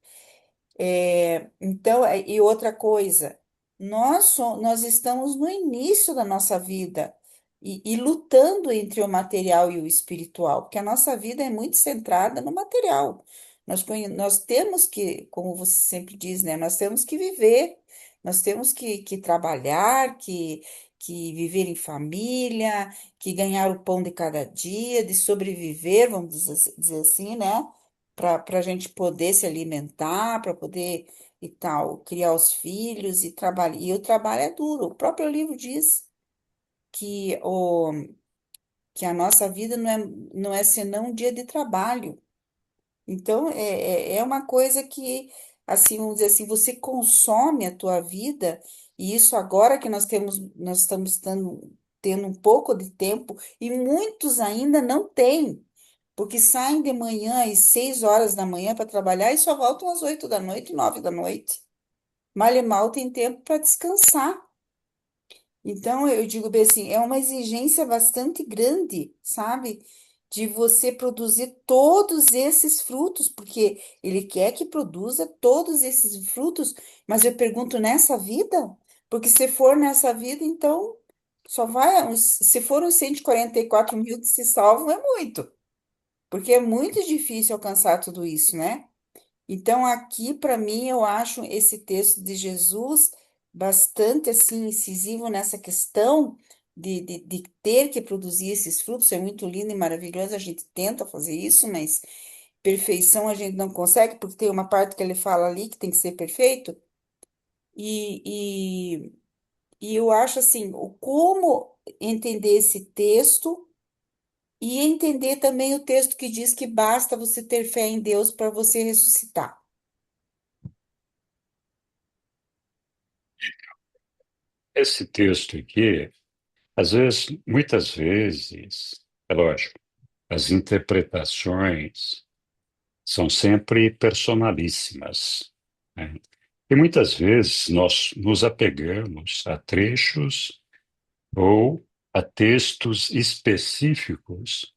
Então, e outra coisa, nós estamos no início da nossa vida e lutando entre o material e o espiritual, porque a nossa vida é muito centrada no material. Nós temos que, como você sempre diz, né? Nós temos que viver, nós temos que trabalhar, que viver em família, que ganhar o pão de cada dia, de sobreviver, vamos dizer assim, né? Para a gente poder se alimentar, para poder e tal, criar os filhos e trabalhar. E o trabalho é duro. O próprio livro diz que, que a nossa vida não é senão um dia de trabalho. Então, é uma coisa que, assim, vamos dizer assim, você consome a tua vida, e isso agora que nós estamos tendo um pouco de tempo, e muitos ainda não têm, porque saem de manhã às 6 horas da manhã para trabalhar e só voltam às 8 da noite, 9 da noite. Mal e mal tem tempo para descansar. Então, eu digo bem assim, é uma exigência bastante grande, sabe? De você produzir todos esses frutos, porque ele quer que produza todos esses frutos, mas eu pergunto nessa vida? Porque se for nessa vida, então só vai, se foram 144 mil que se salvam, é muito, porque é muito difícil alcançar tudo isso, né? Então, aqui, para mim, eu acho esse texto de Jesus bastante assim incisivo nessa questão de ter que produzir esses frutos. É muito lindo e maravilhoso, a gente tenta fazer isso, mas perfeição a gente não consegue, porque tem uma parte que ele fala ali que tem que ser perfeito. E, e, e eu acho assim, como entender esse texto e entender também o texto que diz que basta você ter fé em Deus para você ressuscitar. esse texto aqui, às vezes, muitas vezes, é lógico, as interpretações são sempre personalíssimas, né? E muitas vezes nós nos apegamos a trechos ou a textos específicos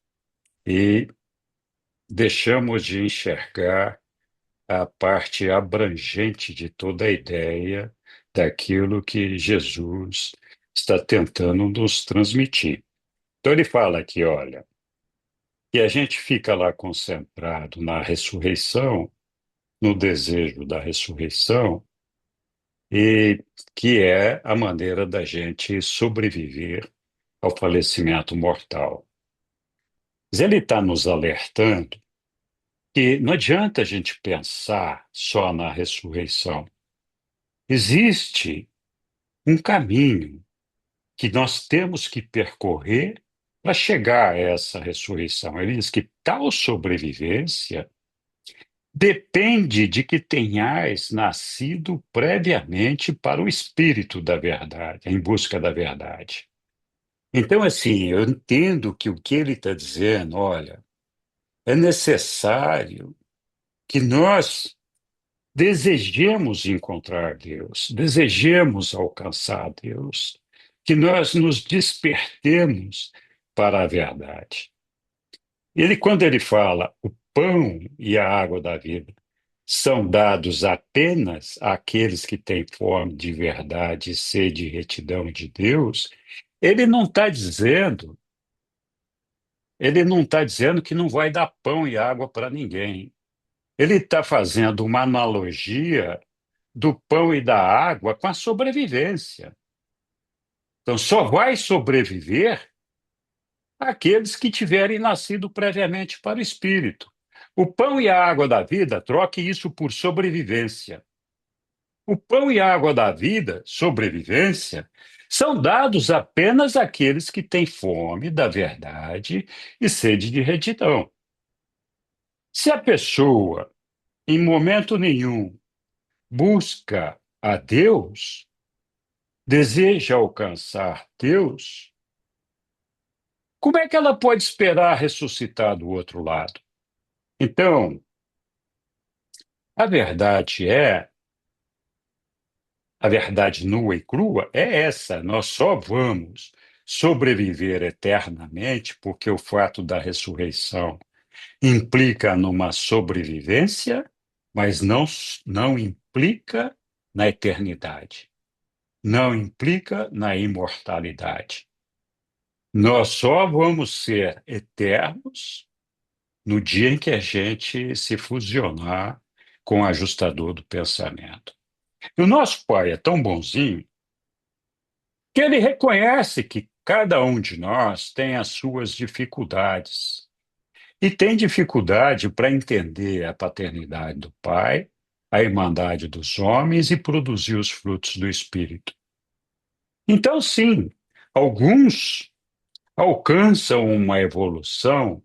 e deixamos de enxergar a parte abrangente de toda a ideia daquilo que Jesus está tentando nos transmitir. Então ele fala aqui, olha, que a gente fica lá concentrado na ressurreição, no desejo da ressurreição, e que é a maneira da gente sobreviver ao falecimento mortal. Mas ele está nos alertando que não adianta a gente pensar só na ressurreição. Existe um caminho que nós temos que percorrer para chegar a essa ressurreição. Ele diz que tal sobrevivência depende de que tenhais nascido previamente para o Espírito da verdade, em busca da verdade. Então, assim, eu entendo que o que ele está dizendo, olha, é necessário que nós desejemos encontrar Deus, desejemos alcançar Deus, que nós nos despertemos para a verdade. Quando ele fala o pão e a água da vida são dados apenas àqueles que têm fome de verdade, sede e retidão de Deus, ele não está dizendo, ele não está dizendo que não vai dar pão e água para ninguém. Ele está fazendo uma analogia do pão e da água com a sobrevivência. Então, só vai sobreviver aqueles que tiverem nascido previamente para o Espírito. O pão e a água da vida, troque isso por sobrevivência. O pão e a água da vida, sobrevivência, são dados apenas àqueles que têm fome da verdade e sede de retidão. Se a pessoa, em momento nenhum, busca a Deus, deseja alcançar Deus, como é que ela pode esperar ressuscitar do outro lado? Então, a verdade a verdade nua e crua é essa: nós só vamos sobreviver eternamente porque o fato da ressurreição implica numa sobrevivência, mas não implica na eternidade, não implica na imortalidade. Nós só vamos ser eternos no dia em que a gente se fusionar com o ajustador do pensamento. E o nosso pai é tão bonzinho que ele reconhece que cada um de nós tem as suas dificuldades e tem dificuldade para entender a paternidade do pai, a irmandade dos homens e produzir os frutos do Espírito. Então, sim, alguns alcançam uma evolução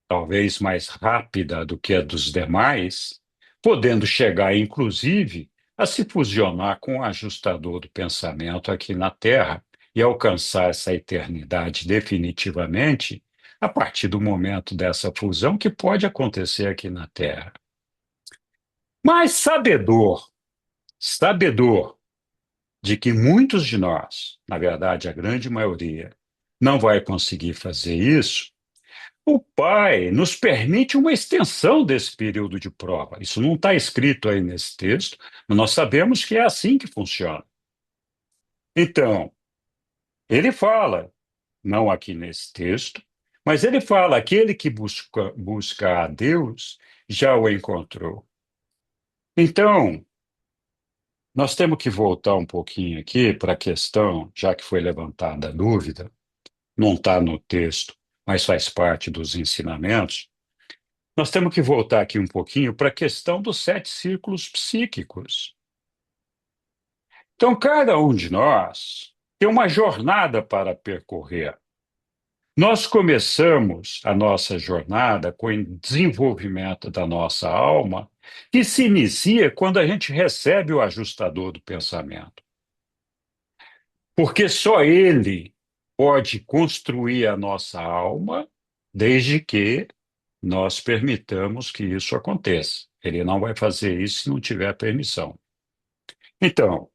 talvez mais rápida do que a dos demais, podendo chegar, inclusive, a se fusionar com o ajustador do pensamento aqui na Terra e alcançar essa eternidade definitivamente a partir do momento dessa fusão que pode acontecer aqui na Terra. Mas sabedor de que muitos de nós, na verdade a grande maioria, não vai conseguir fazer isso, o Pai nos permite uma extensão desse período de prova. Isso não está escrito aí nesse texto, mas nós sabemos que é assim que funciona. Então, ele fala, não aqui nesse texto, mas ele fala: aquele que busca a Deus já o encontrou. Então, nós temos que voltar um pouquinho aqui para a questão, já que foi levantada a dúvida, não está no texto, mas faz parte dos ensinamentos. Nós temos que voltar aqui um pouquinho para a questão dos 7 círculos psíquicos. Então, cada um de nós tem uma jornada para percorrer. Nós começamos a nossa jornada com o desenvolvimento da nossa alma, que se inicia quando a gente recebe o ajustador do pensamento. Porque só ele pode construir a nossa alma, desde que nós permitamos que isso aconteça. Ele não vai fazer isso se não tiver permissão. Então,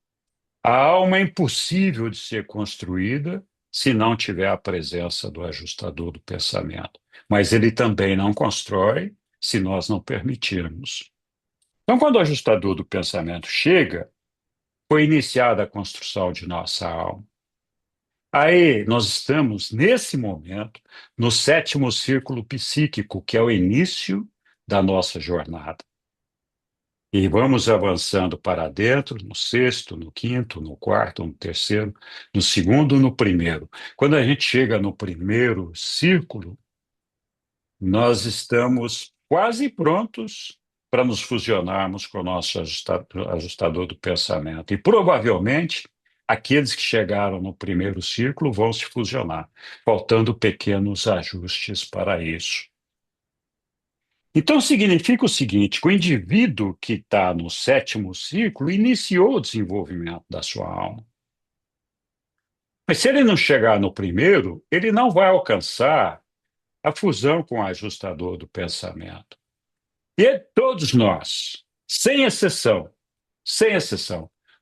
a alma é impossível de ser construída se não tiver a presença do ajustador do pensamento. Mas ele também não constrói se nós não permitirmos. Então, quando o ajustador do pensamento chega, foi iniciada a construção de nossa alma. Aí, nós estamos, nesse momento, no 7º círculo psíquico, que é o início da nossa jornada. E vamos avançando para dentro, no 6º, no 5º, no 4º, no 3º, no 2º, no 1º. Quando a gente chega no 1º círculo, nós estamos quase prontos para nos fusionarmos com o nosso ajustador do pensamento. E provavelmente aqueles que chegaram no 1º círculo vão se fusionar, faltando pequenos ajustes para isso. Então, significa o seguinte: que o indivíduo que está no sétimo ciclo iniciou o desenvolvimento da sua alma. Mas se ele não chegar no primeiro, ele não vai alcançar a fusão com o ajustador do pensamento. E todos nós, sem exceção,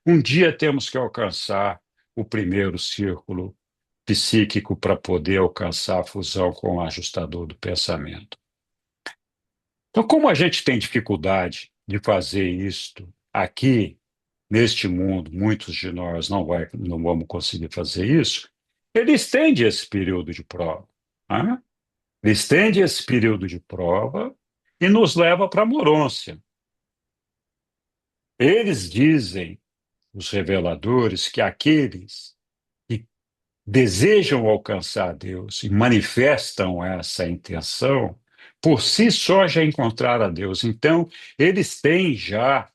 um dia temos que alcançar o primeiro círculo psíquico para poder alcançar a fusão com o ajustador do pensamento. Então, como a gente tem dificuldade de fazer isto aqui, neste mundo, muitos de nós não vamos conseguir fazer isso, ele estende esse período de prova. Né? Ele estende esse período de prova e nos leva para a morôncia. Eles dizem, os reveladores, que aqueles que desejam alcançar Deus e manifestam essa intenção, por si só já encontraram a Deus. Então, eles têm já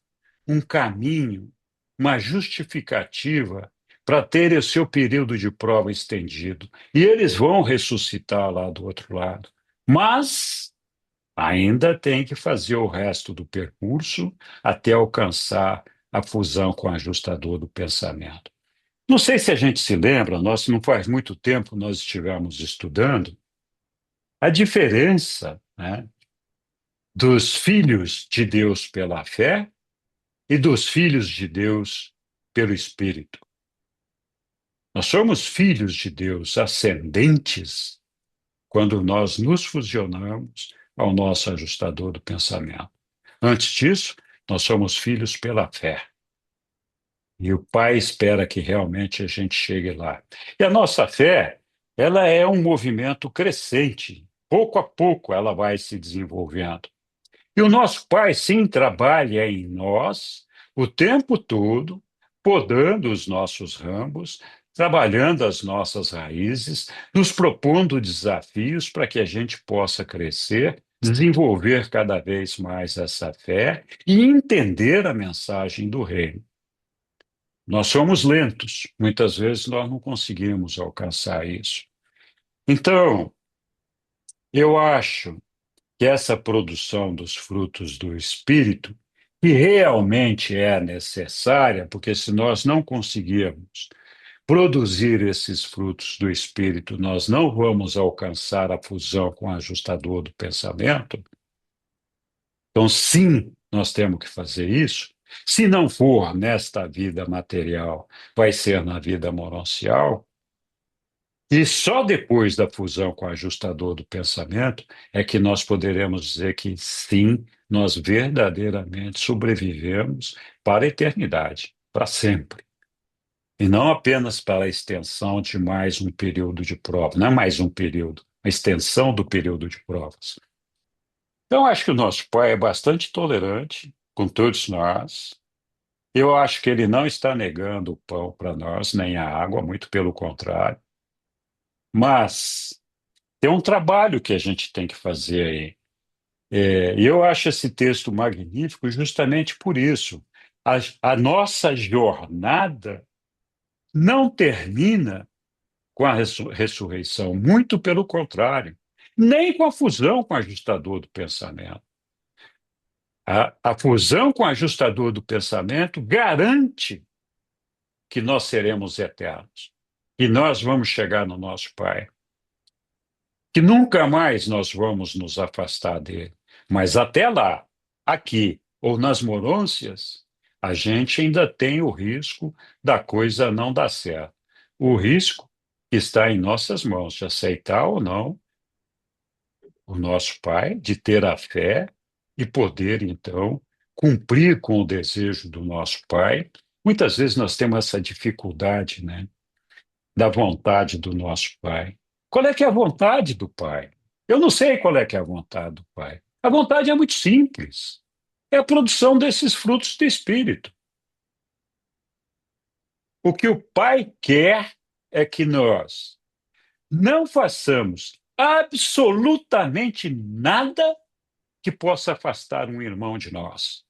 um caminho, uma justificativa para terem o seu período de prova estendido. E eles vão ressuscitar lá do outro lado. Mas ainda tem que fazer o resto do percurso até alcançar a fusão com o ajustador do pensamento. Não sei se a gente se lembra, nós não faz muito tempo nós estivemos estudando a diferença, né, dos filhos de Deus pela fé e dos filhos de Deus pelo Espírito. Nós somos filhos de Deus ascendentes quando nós nos fusionamos ao nosso ajustador do pensamento. Antes disso, nós somos filhos pela fé. E o Pai espera que realmente a gente chegue lá. E a nossa fé, ela é um movimento crescente. Pouco a pouco ela vai se desenvolvendo. E o nosso Pai, sim, trabalha em nós o tempo todo, podando os nossos ramos, trabalhando as nossas raízes, nos propondo desafios para que a gente possa crescer, desenvolver cada vez mais essa fé e entender a mensagem do reino. Nós somos lentos, muitas vezes nós não conseguimos alcançar isso. Então, eu acho que essa produção dos frutos do Espírito, que realmente é necessária, porque se nós não conseguirmos produzir esses frutos do Espírito, nós não vamos alcançar a fusão com o ajustador do pensamento. Então, sim, nós temos que fazer isso. Se não for nesta vida material, vai ser na vida monancial. E só depois da fusão com o ajustador do pensamento é que nós poderemos dizer que sim, nós verdadeiramente sobrevivemos para a eternidade, para sempre. E não apenas para a extensão de mais um período de prova, não é mais um período, a extensão do período de provas. Então, acho que o nosso Pai é bastante tolerante com todos nós. Eu acho que ele não está negando o pão para nós, nem a água, muito pelo contrário. Mas tem um trabalho que a gente tem que fazer aí. E eu acho esse texto magnífico justamente por isso. A nossa jornada não termina com a ressurreição, muito pelo contrário, nem com a fusão com o ajustador do pensamento. A fusão com o ajustador do pensamento garante que nós seremos eternos, que nós vamos chegar no nosso Pai, que nunca mais nós vamos nos afastar dele. Mas até lá, aqui ou nas morôncias, a gente ainda tem o risco da coisa não dar certo. O risco está em nossas mãos, de aceitar ou não o nosso Pai, de ter a fé e poder, então, cumprir com o desejo do nosso Pai. Muitas vezes nós temos essa dificuldade, né, da vontade do nosso Pai. Qual é que é a vontade do Pai? Eu não sei qual é que é a vontade do Pai. A vontade é muito simples. É a produção desses frutos do Espírito. O que o Pai quer é que nós não façamos absolutamente nada que possa afastar um irmão de nós,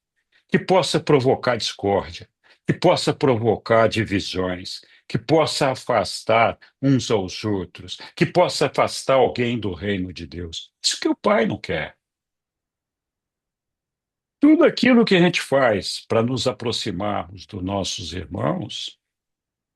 que possa provocar discórdia, que possa provocar divisões, que possa afastar uns aos outros, que possa afastar alguém do reino de Deus. Isso que o Pai não quer. Tudo aquilo que a gente faz para nos aproximarmos dos nossos irmãos,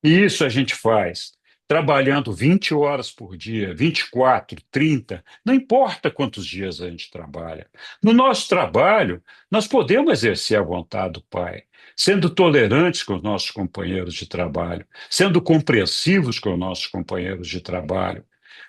e isso a gente faz trabalhando 20 horas por dia, 24, 30, não importa quantos dias a gente trabalha. No nosso trabalho, nós podemos exercer a vontade do Pai, sendo tolerantes com os nossos companheiros de trabalho, sendo compreensivos com os nossos companheiros de trabalho.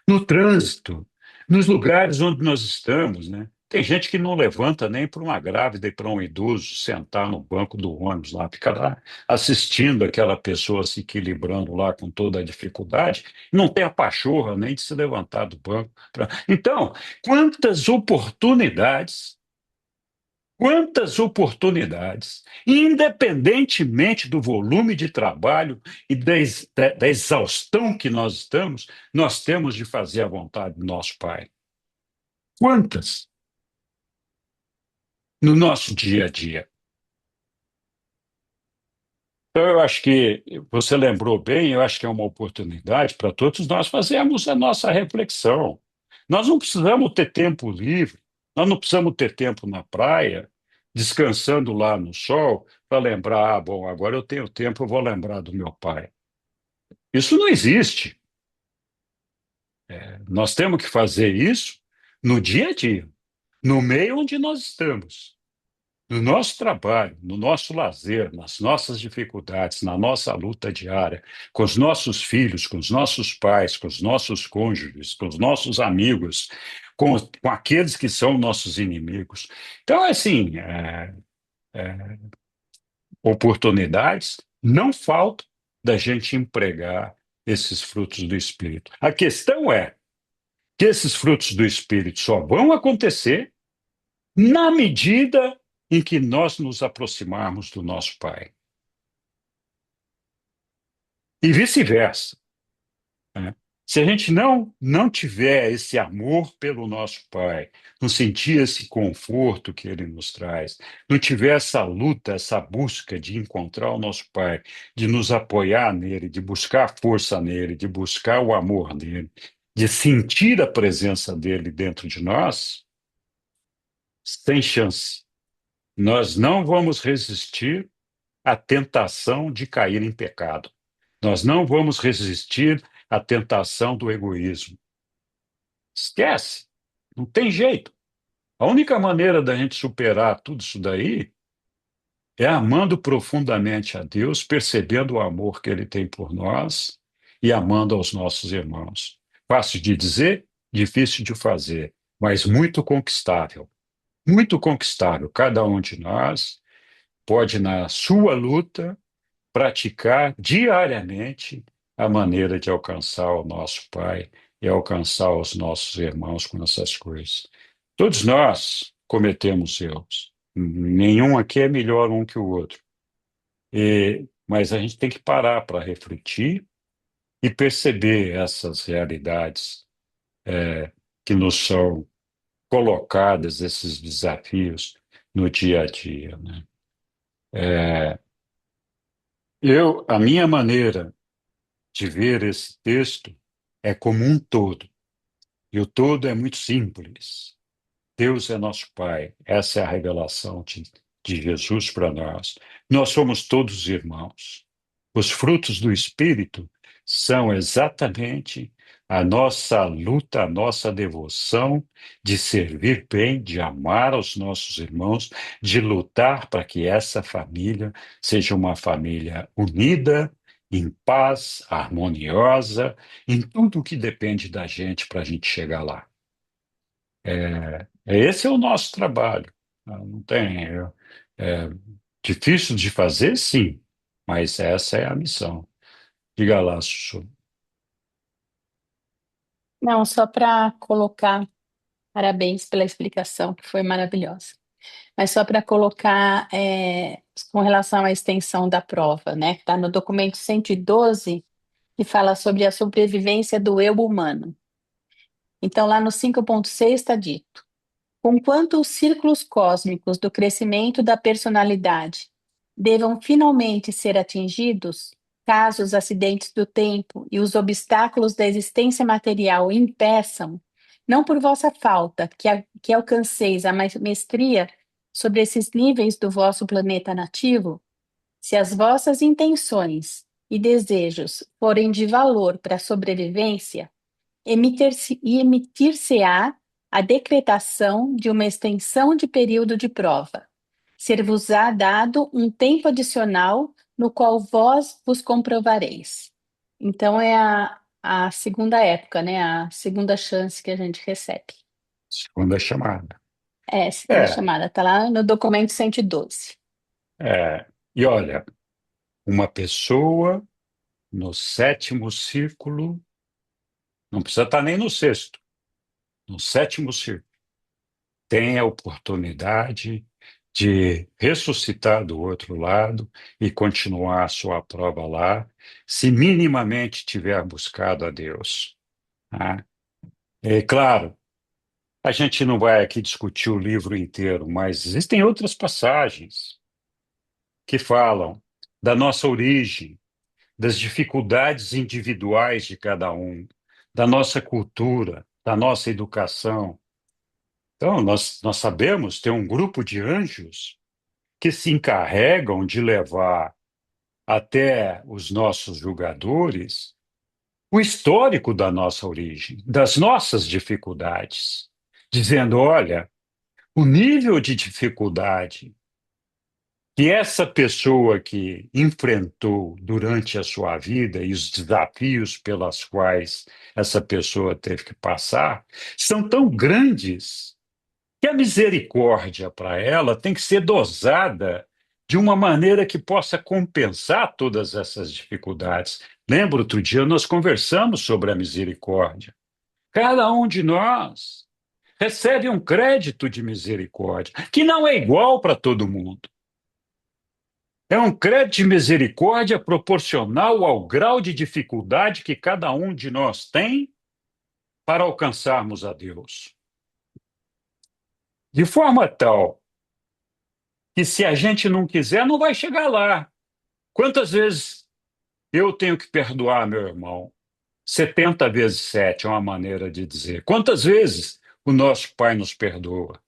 No trânsito, nos lugares onde nós estamos, né? Tem gente que não levanta nem para uma grávida e para um idoso sentar no banco do ônibus lá, fica lá assistindo aquela pessoa se equilibrando lá com toda a dificuldade, não tem a pachorra nem de se levantar do banco. Então, quantas oportunidades, independentemente do volume de trabalho e da exaustão que nós estamos, nós temos de fazer a vontade do nosso Pai. Quantas? No nosso dia a dia. Então, eu acho que você lembrou bem, eu acho que é uma oportunidade para todos nós fazermos a nossa reflexão. Nós não precisamos ter tempo livre, nós não precisamos ter tempo na praia, descansando lá no sol, para lembrar, bom, agora eu tenho tempo, eu vou lembrar do meu pai. Isso não existe. Nós temos que fazer isso no dia a dia, no meio onde nós estamos. No nosso trabalho, no nosso lazer, nas nossas dificuldades, na nossa luta diária, com os nossos filhos, com os nossos pais, com os nossos cônjuges, com os nossos amigos, com aqueles que são nossos inimigos. Então, assim, oportunidades não faltam da gente empregar esses frutos do Espírito. A questão é que esses frutos do Espírito só vão acontecer na medida em que nós nos aproximarmos do nosso Pai. E vice-versa, né? Se a gente não tiver esse amor pelo nosso Pai, não sentir esse conforto que Ele nos traz, não tiver essa luta, essa busca de encontrar o nosso Pai, de nos apoiar nele, de buscar força nele, de buscar o amor nele, de sentir a presença dele dentro de nós, sem chance. Nós não vamos resistir à tentação de cair em pecado. Nós não vamos resistir à tentação do egoísmo. Esquece, não tem jeito. A única maneira da gente superar tudo isso daí é amando profundamente a Deus, percebendo o amor que Ele tem por nós e amando aos nossos irmãos. Fácil de dizer, difícil de fazer, mas muito conquistável. Muito conquistável. Cada um de nós pode, na sua luta, praticar diariamente a maneira de alcançar o nosso Pai e alcançar os nossos irmãos com essas coisas. Todos nós cometemos erros. Nenhum aqui é melhor um que o outro. Mas a gente tem que parar para refletir e perceber essas realidades que nos são colocadas, esses desafios no dia a dia, né? A minha maneira de ver esse texto é como um todo. E o todo é muito simples. Deus é nosso Pai. Essa é a revelação de Jesus para nós. Nós somos todos irmãos. Os frutos do Espírito são exatamente a nossa luta, a nossa devoção de servir bem, de amar aos nossos irmãos, de lutar para que essa família seja uma família unida, em paz, harmoniosa, em tudo que depende da gente para a gente chegar lá. Esse é o nosso trabalho. Não tem. É difícil de fazer, sim, mas essa é a missão. Diga lá, Sussu. Não, só para colocar, parabéns pela explicação, que foi maravilhosa. Mas só para colocar com relação à extensão da prova, né? Está no documento 112, que fala sobre a sobrevivência do eu humano. Então, lá no 5.6 está dito: conquanto os círculos cósmicos do crescimento da personalidade devam finalmente ser atingidos, caso os acidentes do tempo e os obstáculos da existência material o impeçam, não por vossa falta, que alcanceis a mestria sobre esses níveis do vosso planeta nativo, se as vossas intenções e desejos forem de valor para a sobrevivência, emitir-se-á a decretação de uma extensão de período de prova. Ser-vos-á dado um tempo adicional no qual vós vos comprovareis. Então é a segunda época, né? A segunda chance que a gente recebe. Segunda chamada. Segunda É, chamada, está lá no documento 112. e olha, uma pessoa no sétimo círculo, não precisa estar nem no sexto, no sétimo círculo, tem a oportunidade de ressuscitar do outro lado e continuar a sua prova lá, se minimamente tiver buscado a Deus. Tá? É claro, a gente não vai aqui discutir o livro inteiro, mas existem outras passagens que falam da nossa origem, das dificuldades individuais de cada um, da nossa cultura, da nossa educação. Então, nós sabemos, tem um grupo de anjos que se encarregam de levar até os nossos julgadores o histórico da nossa origem, das nossas dificuldades, dizendo: olha, o nível de dificuldade que essa pessoa que enfrentou durante a sua vida e os desafios pelas quais essa pessoa teve que passar são tão grandes que a misericórdia para ela tem que ser dosada de uma maneira que possa compensar todas essas dificuldades. Lembra, outro dia nós conversamos sobre a misericórdia. Cada um de nós recebe um crédito de misericórdia, que não é igual para todo mundo. É um crédito de misericórdia proporcional ao grau de dificuldade que cada um de nós tem para alcançarmos a Deus. De forma tal que, se a gente não quiser, não vai chegar lá. Quantas vezes eu tenho que perdoar meu irmão? 70 vezes 7 é uma maneira de dizer. Quantas vezes o nosso Pai nos perdoa?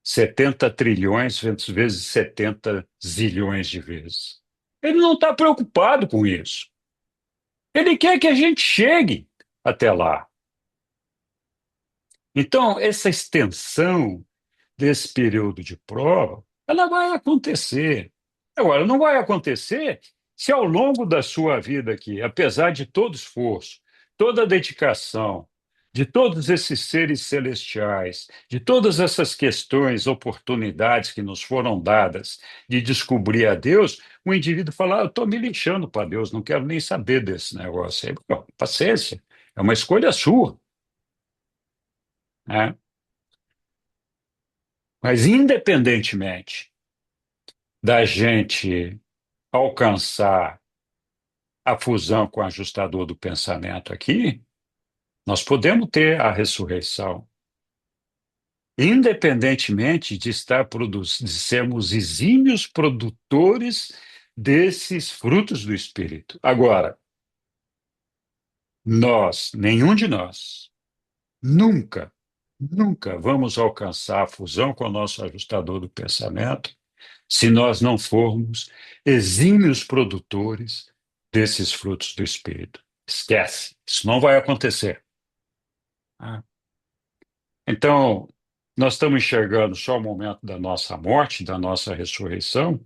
70 trilhões vezes 70 zilhões de vezes. Ele não está preocupado com isso. Ele quer que a gente chegue até lá. Então, essa extensão desse período de prova, ela vai acontecer. Agora, não vai acontecer se ao longo da sua vida aqui, apesar de todo esforço, toda dedicação, de todos esses seres celestiais, de todas essas questões, oportunidades que nos foram dadas de descobrir a Deus, o indivíduo falar: eu estou me lixando para Deus, não quero nem saber desse negócio aí. Bom, paciência, é uma escolha sua, né? Mas, independentemente da gente alcançar a fusão com o ajustador do pensamento aqui, nós podemos ter a ressurreição, independentemente de de sermos exímios produtores desses frutos do Espírito. Agora, nenhum de nós, nunca, nunca vamos alcançar a fusão com o nosso ajustador do pensamento se nós não formos exímios produtores desses frutos do Espírito. Esquece, isso não vai acontecer. Ah. Então, nós estamos enxergando só o momento da nossa morte, da nossa ressurreição,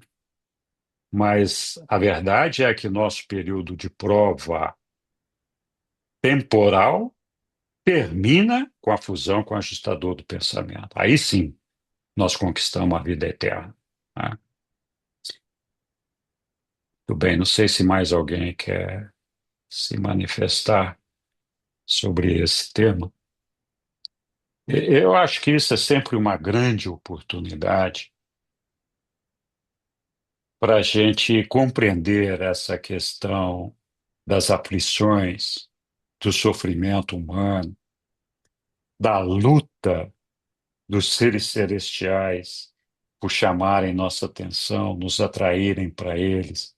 mas a verdade é que nosso período de prova temporal termina com a fusão com o ajustador do pensamento. Aí sim, nós conquistamos a vida eterna. Ah. Tudo bem, não sei se mais alguém quer se manifestar sobre esse tema. Eu acho que isso é sempre uma grande oportunidade para a gente compreender essa questão das aflições, do sofrimento humano, da luta dos seres celestiais por chamarem nossa atenção, nos atraírem para eles,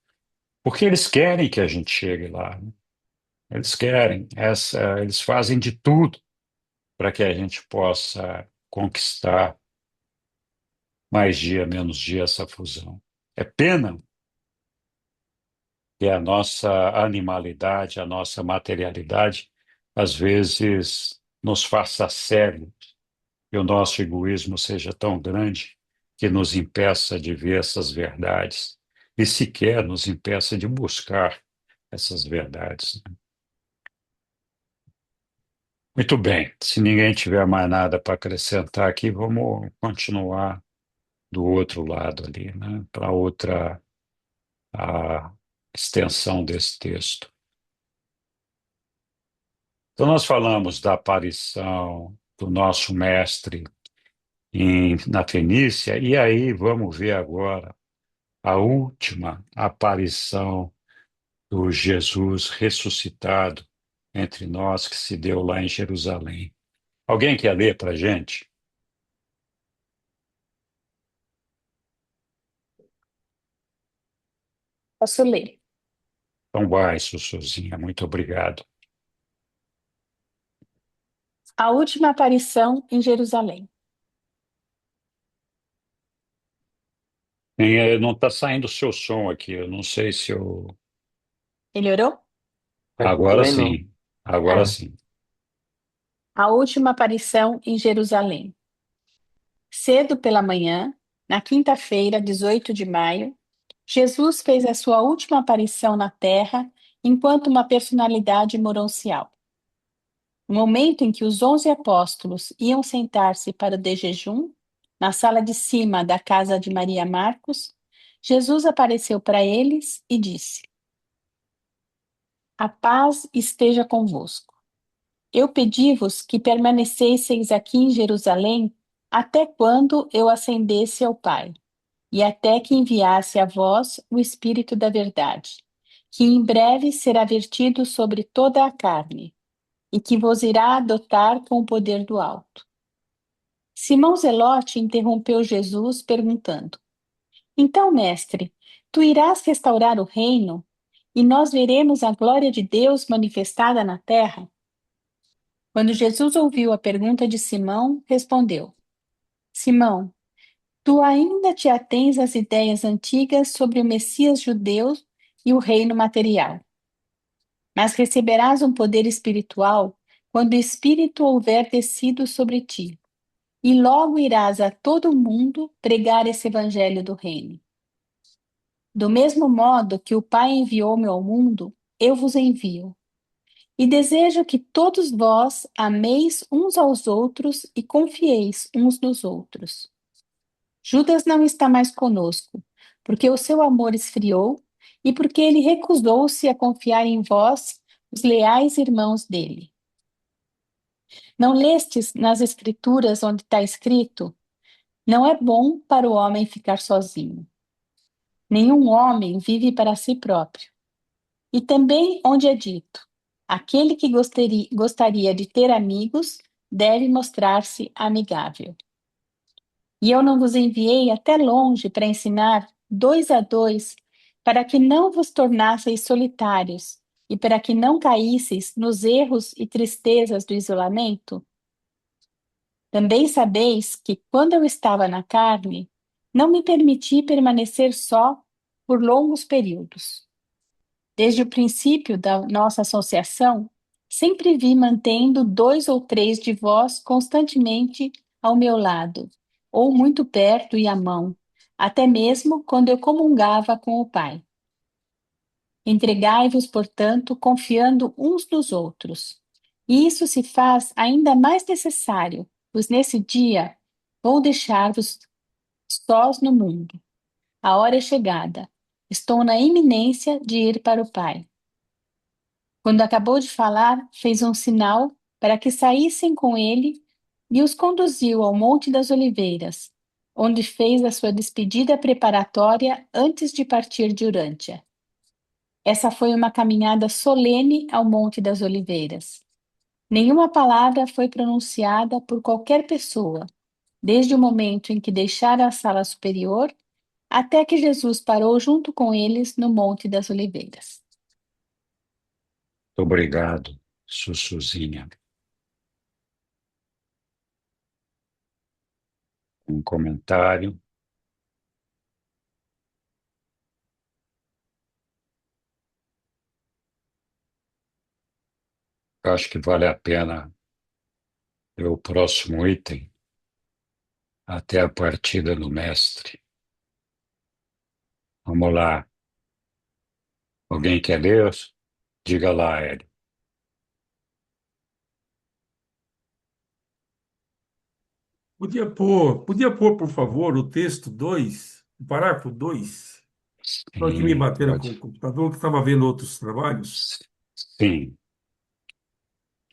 porque eles querem que a gente chegue lá, né? Eles querem, eles fazem de tudo para que a gente possa conquistar mais dia, menos dia, essa fusão. É pena que a nossa animalidade, a nossa materialidade, às vezes nos faça cego e o nosso egoísmo seja tão grande que nos impeça de ver essas verdades e sequer nos impeça de buscar essas verdades. Muito bem, se ninguém tiver mais nada para acrescentar aqui, vamos continuar do outro lado ali, né, para outra a extensão desse texto. Então, nós falamos da aparição do nosso mestre na Fenícia, e aí vamos ver agora a última aparição do Jesus ressuscitado entre nós, que se deu lá em Jerusalém. Alguém quer ler para a gente? Posso ler. Então vai, Sussuzinha, muito obrigado. A última aparição em Jerusalém. Não está saindo o seu som aqui, eu não sei se eu... Melhorou? Agora Também não. sim, agora sim. A última aparição em Jerusalém. Cedo pela manhã, na quinta-feira, 18 de maio, Jesus fez a sua última aparição na Terra enquanto uma personalidade moroncial. No momento em que os 11 apóstolos iam sentar-se para o de jejum, na sala de cima da casa de Maria Marcos, Jesus apareceu para eles e disse: A paz esteja convosco. Eu pedi-vos que permanecesseis aqui em Jerusalém até quando eu ascendesse ao Pai, e até que enviasse a vós o Espírito da Verdade, que em breve será vertido sobre toda a carne, e que vos irá adotar com o poder do alto. Simão Zelote interrompeu Jesus, perguntando: Então, mestre, tu irás restaurar o reino, e nós veremos a glória de Deus manifestada na terra? Quando Jesus ouviu a pergunta de Simão, respondeu: Simão, tu ainda te atens às ideias antigas sobre o Messias judeu e o reino material. Mas receberás um poder espiritual quando o Espírito houver descido sobre ti, e logo irás a todo o mundo pregar esse evangelho do reino. Do mesmo modo que o Pai enviou-me ao mundo, eu vos envio. E desejo que todos vós ameis uns aos outros e confieis uns nos outros. Judas não está mais conosco, porque o seu amor esfriou e porque ele recusou-se a confiar em vós, os leais irmãos dele. Não lestes nas Escrituras onde está escrito: Não é bom para o homem ficar sozinho. Nenhum homem vive para si próprio. E também onde é dito: Aquele que gostaria de ter amigos deve mostrar-se amigável. E eu não vos enviei até longe para ensinar dois a dois, para que não vos tornasseis solitários e para que não caísseis nos erros e tristezas do isolamento? Também sabeis que, quando eu estava na carne, não me permiti permanecer só por longos períodos. Desde o princípio da nossa associação, sempre vi mantendo 2 ou 3 de vós constantemente ao meu lado, ou muito perto e à mão, até mesmo quando eu comungava com o Pai. Entregai-vos, portanto, confiando uns nos outros. E isso se faz ainda mais necessário, pois nesse dia vou deixar-vos sós no mundo. A hora é chegada. Estou na iminência de ir para o Pai. Quando acabou de falar, fez um sinal para que saíssem com ele e os conduziu ao Monte das Oliveiras, onde fez a sua despedida preparatória antes de partir de Urântia. Essa foi uma caminhada solene ao Monte das Oliveiras. Nenhuma palavra foi pronunciada por qualquer pessoa, desde o momento em que deixaram a sala superior até que Jesus parou junto com eles no Monte das Oliveiras. Muito obrigado, Sussuzinha. Um comentário. Eu acho que vale a pena ver o próximo item até a partida do mestre. Vamos lá. Alguém quer ler? Diga lá, Hélio. Podia pôr, por favor, o texto 2, o parágrafo 2. Só que me Sim, bateram com o pode. computador, que estava vendo outros trabalhos. Sim,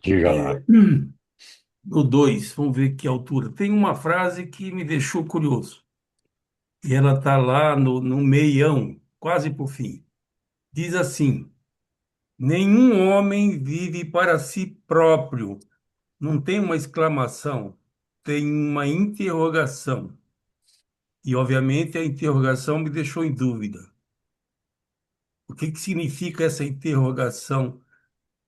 diga lá. É, o 2, vamos ver que altura. Tem uma frase que me deixou curioso. E ela está lá no meião, quase por fim. Diz assim: nenhum homem vive para si próprio. Não tem uma exclamação, tem uma interrogação. E, obviamente, a interrogação me deixou em dúvida. O que que significa essa interrogação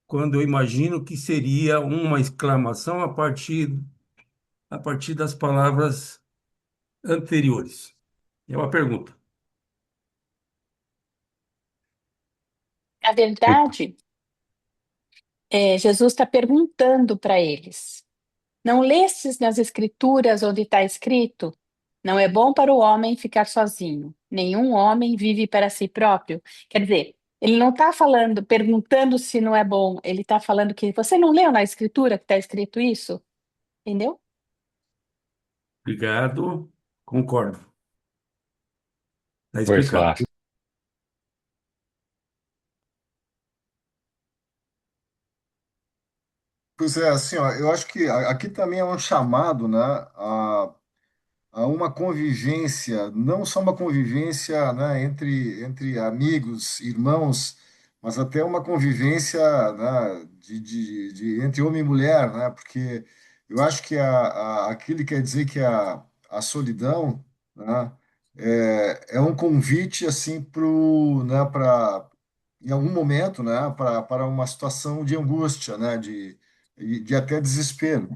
quando eu imagino que seria uma exclamação a partir das palavras anteriores? É uma pergunta. Na verdade, Jesus está perguntando para eles: não lestes nas Escrituras onde está escrito? Não é bom para o homem ficar sozinho. Nenhum homem vive para si próprio. Quer dizer, ele não está falando, perguntando se não é bom. Ele está falando que você não leu na Escritura que está escrito isso? Entendeu? Obrigado, concordo. Está Foi, explicado. Flávio. Pois é, assim, ó, eu acho que aqui também é um chamado, né, a uma convivência, não só uma convivência, né, entre amigos, irmãos, mas até uma convivência, né, entre homem e mulher, né, porque eu acho que aquilo quer dizer que a solidão, né, é um convite assim né, para em algum momento, né, para uma situação de angústia, né, de até desespero.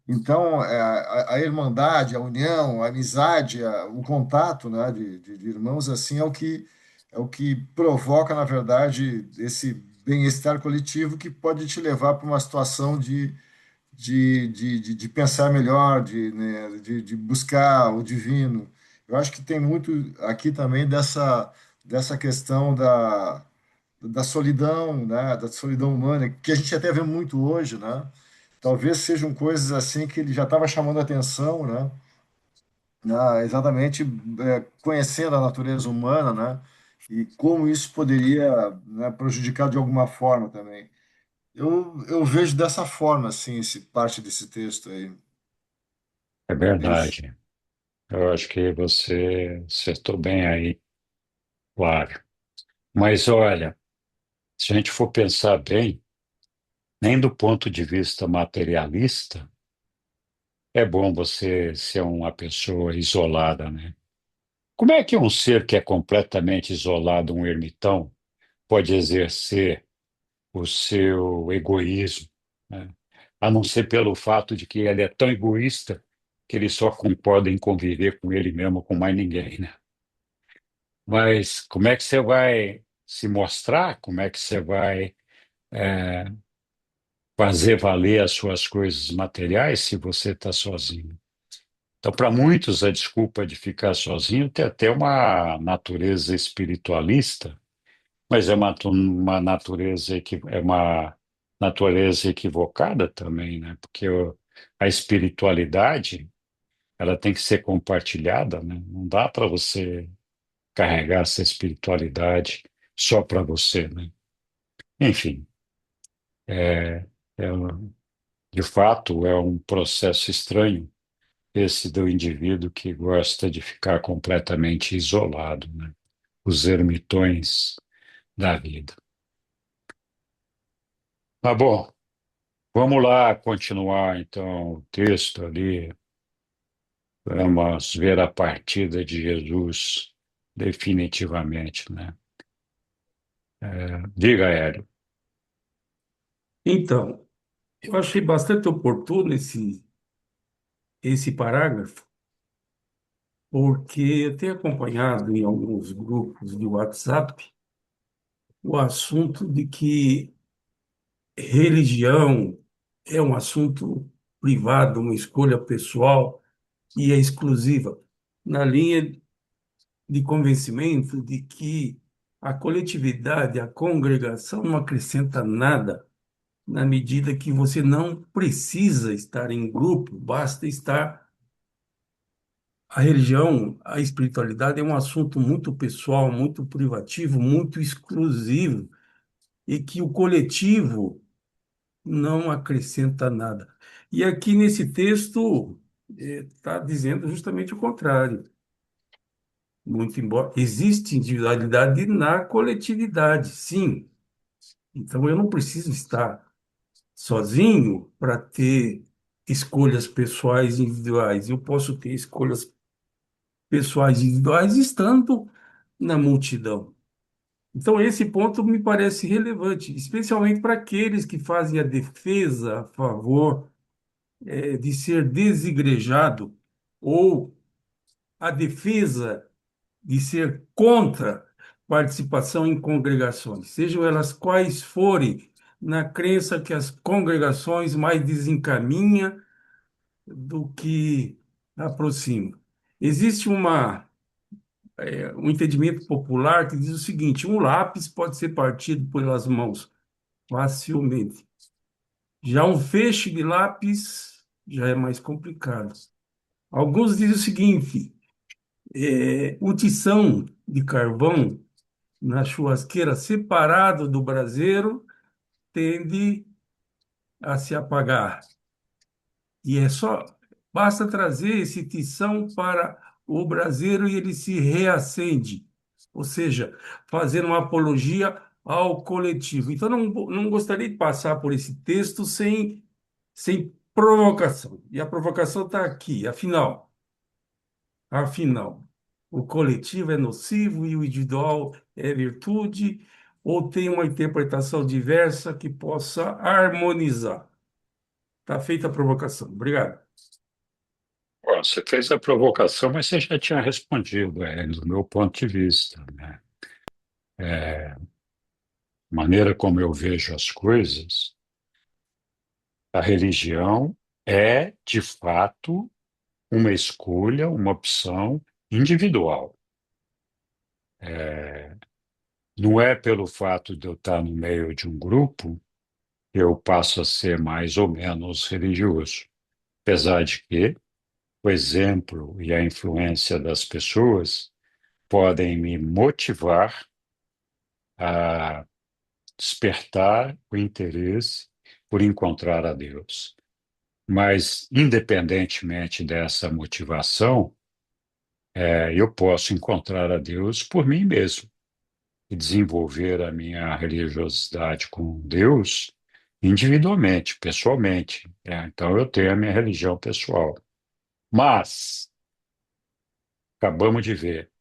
Então, a irmandade, a união, a amizade, o contato, né, de irmãos assim é o que provoca, na verdade, esse bem-estar coletivo que pode te levar para uma situação de pensar melhor, né, de buscar o divino. Eu acho que tem muito aqui também dessa questão da solidão, né, da solidão humana, que a gente até vê muito hoje, né? Talvez sejam coisas assim que ele já estava chamando a atenção, né? Exatamente, conhecendo a natureza humana, né? E como isso poderia, né, prejudicar de alguma forma também. Eu vejo dessa forma, assim, parte desse texto aí. É É isso. verdade. Eu acho que você acertou bem aí, Flávio. Mas olha, se a gente for pensar bem, nem do ponto de vista materialista, é bom você ser uma pessoa isolada, né? Como é que um ser que é completamente isolado, um ermitão, pode exercer o seu egoísmo, né? A não ser pelo fato de que ele é tão egoísta que ele só concorda em conviver com ele mesmo, com mais ninguém, né? Mas como é que você vai se mostrar? Como é que você vai é, fazer valer as suas coisas materiais se você está sozinho? Então, para muitos, a desculpa de ficar sozinho tem até uma natureza espiritualista, mas é uma natureza é uma natureza equivocada também, né? Porque a espiritualidade ela tem que ser compartilhada, né? Não dá para você carregar essa espiritualidade só para você, né? Enfim, é, de fato é um processo estranho esse do indivíduo que gosta de ficar completamente isolado, né? Os ermitões da vida. Tá bom, vamos lá continuar então o texto ali. Vamos ver a partida de Jesus definitivamente, né? Diga, Hélio. Então, eu achei bastante oportuno esse parágrafo, porque eu tenho acompanhado em alguns grupos de WhatsApp o assunto de que religião é um assunto privado, uma escolha pessoal e é exclusiva, na linha de convencimento de que a coletividade, a congregação não acrescenta nada, na medida que você não precisa estar em grupo, basta estar. A religião, a espiritualidade é um assunto muito pessoal, muito privativo, muito exclusivo, e que o coletivo não acrescenta nada. E aqui nesse texto está dizendo justamente o contrário. Muito embora existe individualidade na coletividade, sim. Então eu não preciso estar sozinho para ter escolhas pessoais individuais. Eu posso ter escolhas pessoais individuais estando na multidão. Então, esse ponto me parece relevante, especialmente para aqueles que fazem a defesa a favor de ser desigrejado ou a defesa de ser contra participação em congregações, sejam elas quais forem, na crença que as congregações mais desencaminham do que aproximam. Existe um entendimento popular que diz o seguinte: um lápis pode ser partido pelas mãos facilmente. Já um feixe de lápis já é mais complicado. Alguns dizem o seguinte: o tição de carvão na churrasqueira separado do braseiro tende a se apagar. E basta trazer esse tição para o braseiro e ele se reacende. Ou seja, fazer uma apologia ao coletivo. Então, não gostaria de passar por esse texto sem provocação. E a provocação está aqui. Afinal, o coletivo é nocivo e o individual é virtude, ou tem uma interpretação diversa que possa harmonizar? Está feita a provocação. Obrigado. Bom, você fez a provocação, mas você já tinha respondido, do meu ponto de vista, né? A maneira como eu vejo as coisas, a religião é, de fato, uma escolha, uma opção individual. Não é pelo fato de eu estar no meio de um grupo que eu passo a ser mais ou menos religioso. Apesar de que o exemplo e a influência das pessoas podem me motivar a despertar o interesse por encontrar a Deus. Mas, independentemente dessa motivação, eu posso encontrar a Deus por mim mesmo e desenvolver a minha religiosidade com Deus individualmente, pessoalmente. Então, eu tenho a minha religião pessoal. Mas, acabamos de ver,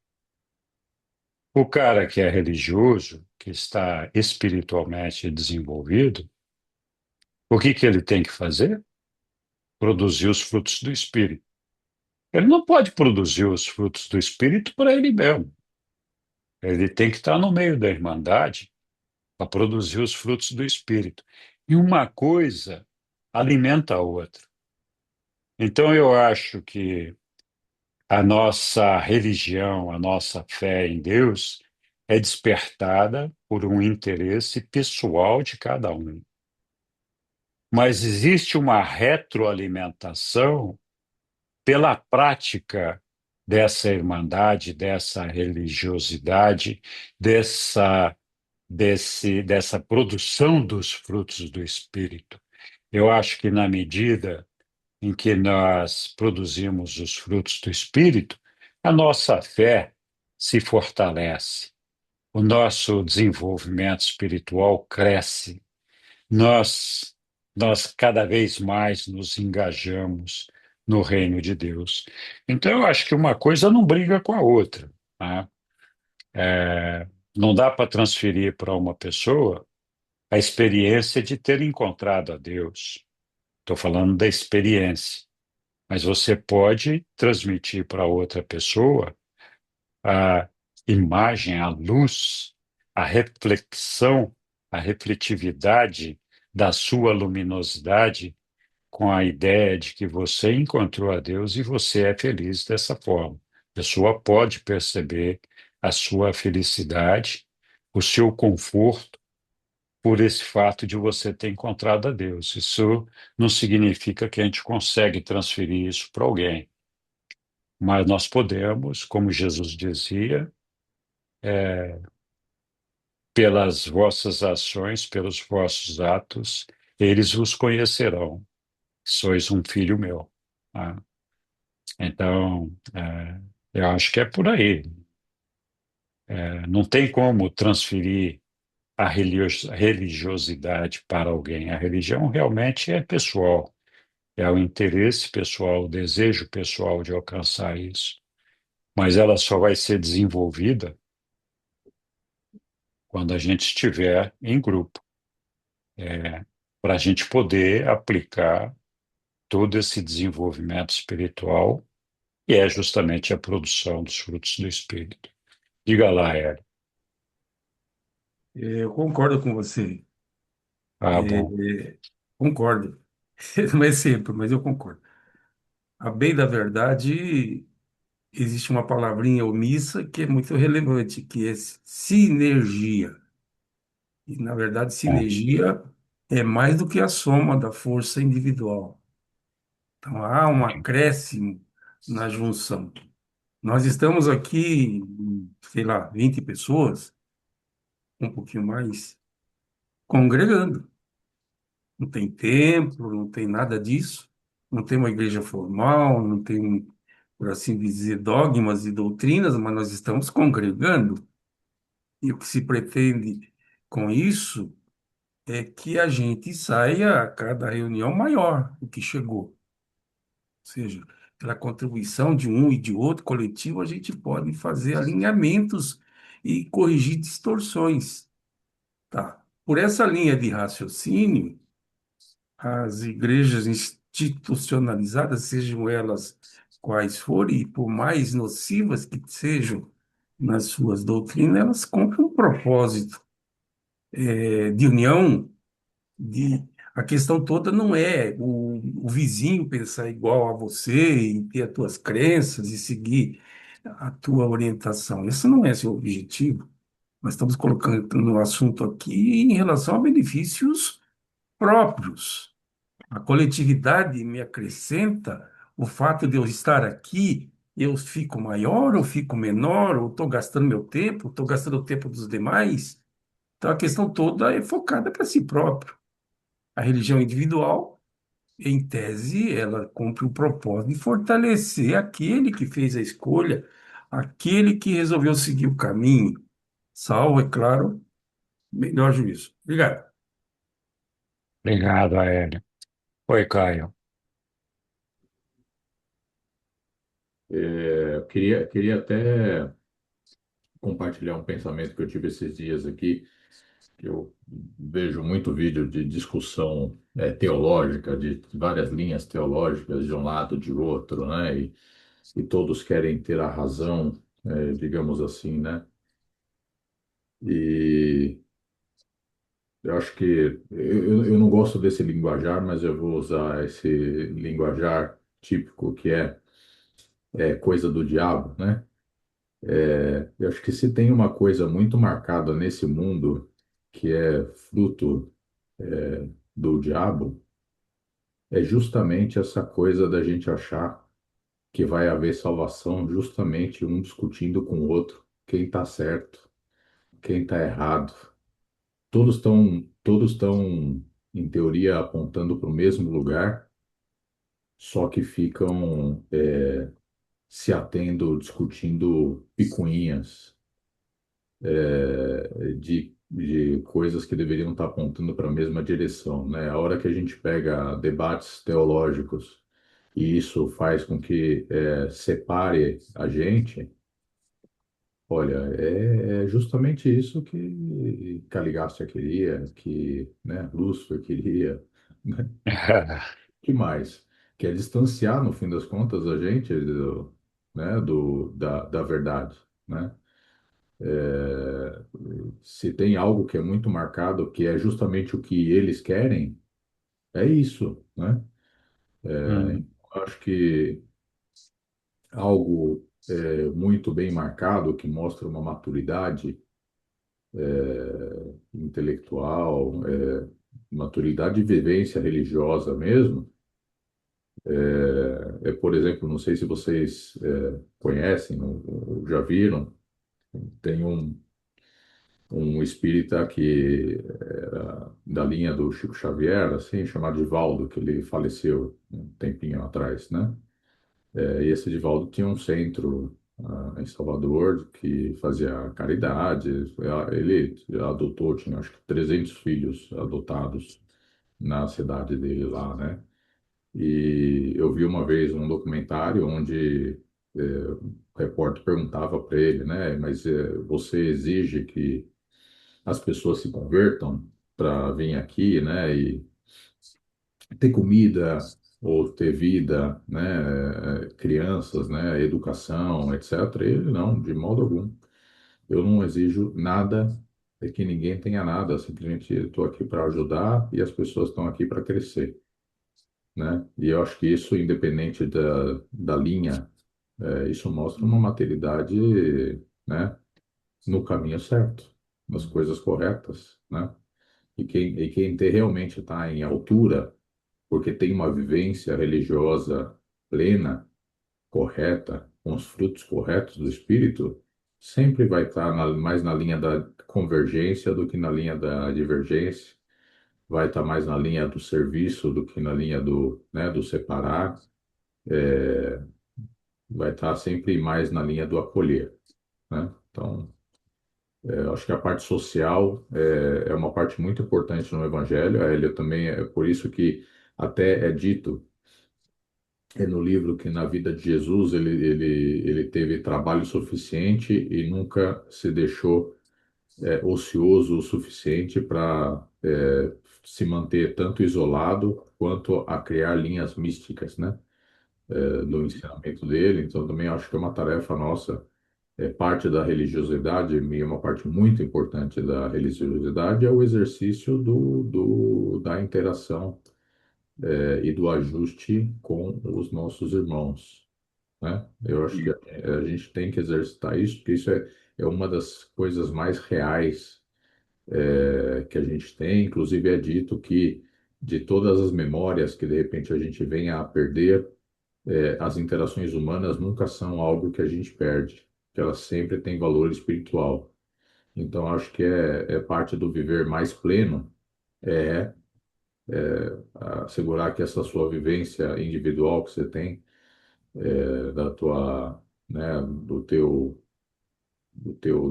o cara que é religioso, que está espiritualmente desenvolvido, o que que ele tem que fazer? Produzir os frutos do Espírito. Ele não pode produzir os frutos do Espírito para ele mesmo. Ele tem que estar no meio da Irmandade para produzir os frutos do Espírito. E uma coisa alimenta a outra. Então, eu acho que a nossa religião, a nossa fé em Deus é despertada por um interesse pessoal de cada um. Mas existe uma retroalimentação pela prática dessa irmandade, dessa religiosidade, dessa produção dos frutos do Espírito. Eu acho que na medida em que nós produzimos os frutos do Espírito, a nossa fé se fortalece, o nosso desenvolvimento espiritual cresce, nós, nós cada vez mais nos engajamos no reino de Deus. Então, eu acho que uma coisa não briga com a outra, né? Não dá para transferir para uma pessoa a experiência de ter encontrado a Deus. Estou falando da experiência. Mas você pode transmitir para outra pessoa a imagem, a luz, a reflexão, a refletividade da sua luminosidade com a ideia de que você encontrou a Deus e você é feliz dessa forma. A pessoa pode perceber a sua felicidade, o seu conforto, por esse fato de você ter encontrado a Deus. Isso não significa que a gente consegue transferir isso para alguém, mas nós podemos, como Jesus dizia, pelas vossas ações, pelos vossos atos, eles vos conhecerão. Sois um filho meu. Tá? Então, eu acho que é por aí. Não tem como transferir a religiosidade para alguém. A religião realmente é pessoal, é o interesse pessoal, o desejo pessoal de alcançar isso. Mas ela só vai ser desenvolvida quando a gente estiver em grupo, para a gente poder aplicar todo esse desenvolvimento espiritual, que é justamente a produção dos frutos do Espírito. Diga lá, Hélio. Eu concordo com você. Ah, bom. Concordo. Não é sempre, mas eu concordo. A bem da verdade, existe uma palavrinha omissa que é muito relevante, que é sinergia. E, na verdade, É, sinergia é mais do que a soma da força individual. Então, há um acréscimo na junção. Nós estamos aqui, sei lá, 20 pessoas, um pouquinho mais, congregando. Não tem templo, não tem nada disso, não tem uma igreja formal, não tem, por assim dizer, dogmas e doutrinas, mas nós estamos congregando. E o que se pretende com isso é que a gente saia a cada reunião maior do que chegou. Ou seja, pela contribuição de um e de outro coletivo, a gente pode fazer alinhamentos e corrigir distorções. Tá? Por essa linha de raciocínio, as igrejas institucionalizadas, sejam elas quais forem, e por mais nocivas que sejam nas suas doutrinas, elas cumprem um propósito de união, de a questão toda não é o vizinho pensar igual a você e ter as tuas crenças e seguir a tua orientação. Esse não é seu objetivo. Nós estamos colocando no assunto aqui em relação a benefícios próprios. A coletividade me acrescenta o fato de eu estar aqui, eu fico maior, ou fico menor, ou estou gastando meu tempo, estou gastando o tempo dos demais. Então a questão toda é focada para si próprio. A religião individual, em tese, ela cumpre o propósito de fortalecer aquele que fez a escolha, aquele que resolveu seguir o caminho, salvo, é claro, melhor juízo. Obrigado. obrigado, Hélio. Oi, Caio. Queria até compartilhar um pensamento que eu tive esses dias aqui, que eu vejo muito vídeo de discussão teológica, de várias linhas teológicas, de um lado, de outro, né? E todos querem ter a razão, digamos assim, né? E eu acho que eu não gosto desse linguajar, mas eu vou usar esse linguajar típico que é coisa do diabo, né? Eu acho que se tem uma coisa muito marcada nesse mundo que é fruto do diabo, é justamente essa coisa da gente achar que vai haver salvação justamente um discutindo com o outro quem está certo, quem está errado. Todos estão, em teoria, apontando para o mesmo lugar, só que ficam se atendo, discutindo picuinhas de coisas que deveriam estar apontando para a mesma direção, né? A hora que a gente pega debates teológicos e isso faz com que separe a gente, olha, é justamente isso que Caligastia queria, que, né, Lúcifer queria, né? Que mais? Que é distanciar, no fim das contas, a gente da verdade, né? É, se tem algo que é muito marcado, que é justamente o que eles querem, é isso, né? Hum, Acho que algo muito bem marcado, que mostra uma maturidade intelectual, maturidade de vivência religiosa mesmo, por exemplo, não sei se vocês conhecem ou já viram, tem um espírita que era da linha do Chico Xavier, assim, chamado Divaldo, que ele faleceu um tempinho atrás, né? E esse Divaldo tinha um centro em Salvador que fazia caridade. Ele adotou, tinha acho que 300 filhos adotados na cidade dele lá, né? E eu vi uma vez um documentário onde o repórter perguntava para ele, né? Mas você exige que as pessoas se convertam para vir aqui, né? E ter comida ou ter vida, né? Crianças, né? Educação, etc. Ele não, de modo algum. Eu não exijo nada de que ninguém tenha nada. Simplesmente estou aqui para ajudar e as pessoas estão aqui para crescer, né? E eu acho que isso, independente da linha, isso mostra uma maturidade, né? No caminho certo, nas coisas corretas, né? E quem realmente está em altura, porque tem uma vivência religiosa plena, correta, com os frutos corretos do Espírito, sempre vai estar mais na linha da convergência do que na linha da divergência, vai estar mais na linha do serviço do que na linha do separar, vai estar sempre mais na linha do acolher, né? Então, eu acho que a parte social é uma parte muito importante no Evangelho. Ele também é por isso que até é dito no livro que na vida de Jesus ele teve trabalho suficiente e nunca se deixou ocioso o suficiente para se manter tanto isolado quanto a criar linhas místicas, né, do ensinamento dele. Então também acho que é uma tarefa nossa, parte da religiosidade, e uma parte muito importante da religiosidade é o exercício da interação e do ajuste com os nossos irmãos, né? Eu acho que a gente tem que exercitar isso, porque isso é uma das coisas mais reais que a gente tem. Inclusive é dito que de todas as memórias que de repente a gente venha a perder, as interações humanas nunca são algo que a gente perde, que elas sempre têm valor espiritual. Então acho que é parte do viver mais pleno, é assegurar que essa sua vivência individual que você tem, da tua, né, do teu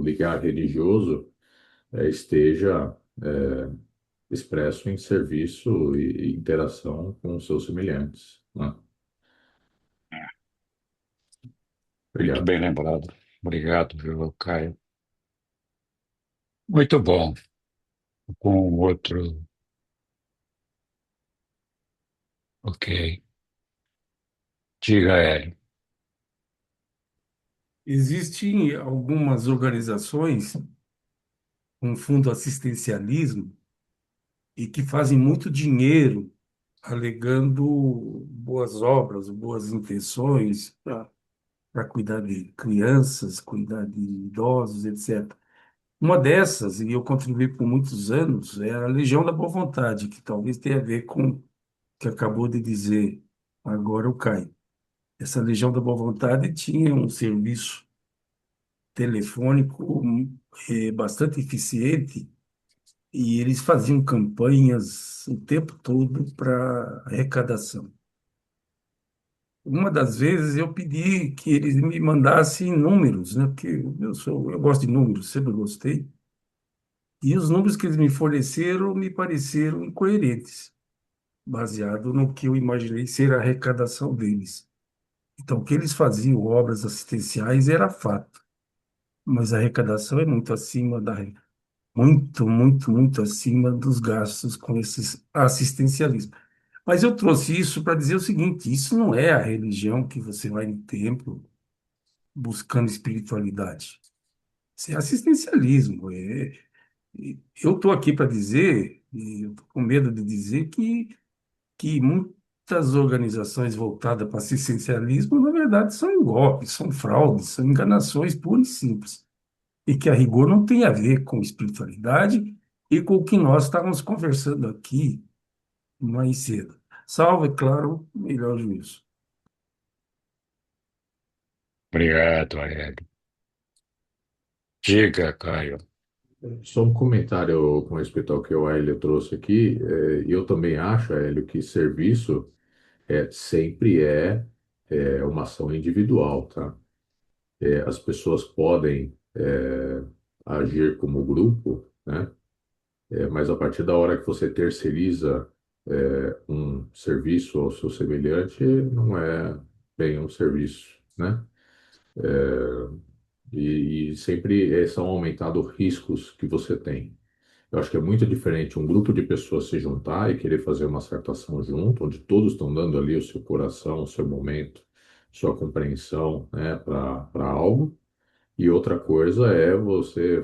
ligar religioso, esteja expresso em serviço e interação com os seus semelhantes, né? muito Obrigado. bem lembrado. Obrigado, viu, Caio? Muito bom. Com outro, ok. Diga, Hélio. Existem algumas organizações com fundo assistencialismo e que fazem muito dinheiro alegando boas obras, boas intenções para cuidar de crianças, cuidar de idosos, etc. Uma dessas, e eu contribuí por muitos anos, é a Legião da Boa Vontade, que talvez tenha a ver com o que acabou de dizer agora o Caio. Essa Legião da Boa Vontade tinha um serviço telefônico bastante eficiente e eles faziam campanhas o tempo todo para arrecadação. Uma das vezes eu pedi que eles me mandassem números, né? Porque eu gosto de números, sempre gostei. E os números que eles me forneceram me pareceram incoerentes, baseado no que eu imaginei ser a arrecadação deles. Então, que eles faziam obras assistenciais era fato, mas a arrecadação é muito acima muito, muito, muito acima dos gastos com esses assistencialismo. Mas eu trouxe isso para dizer o seguinte: isso não é a religião que você vai no templo buscando espiritualidade. Isso é assistencialismo. Eu estou aqui para dizer, e eu estou com medo de dizer, que muitas organizações voltadas para assistencialismo, na verdade, são golpes, são fraudes, são enganações puras e simples. E que a rigor não tem a ver com espiritualidade e com o que nós estávamos conversando aqui mais cedo. Salvo, é claro, o melhor juízo. Obrigado, Aélio. Diga, Caio. Só um comentário com respeito ao que o Hélio trouxe aqui. Eu também acho, Hélio, que serviço sempre uma ação individual, tá? As pessoas podem agir como grupo, né? Mas a partir da hora que você terceiriza um serviço ao seu semelhante, não é bem um serviço, né? E sempre são aumentados riscos que você tem. Eu acho que é muito diferente um grupo de pessoas se juntar e querer fazer uma certa ação junto, onde todos estão dando ali o seu coração, o seu momento, sua compreensão, né, para algo. E outra coisa é você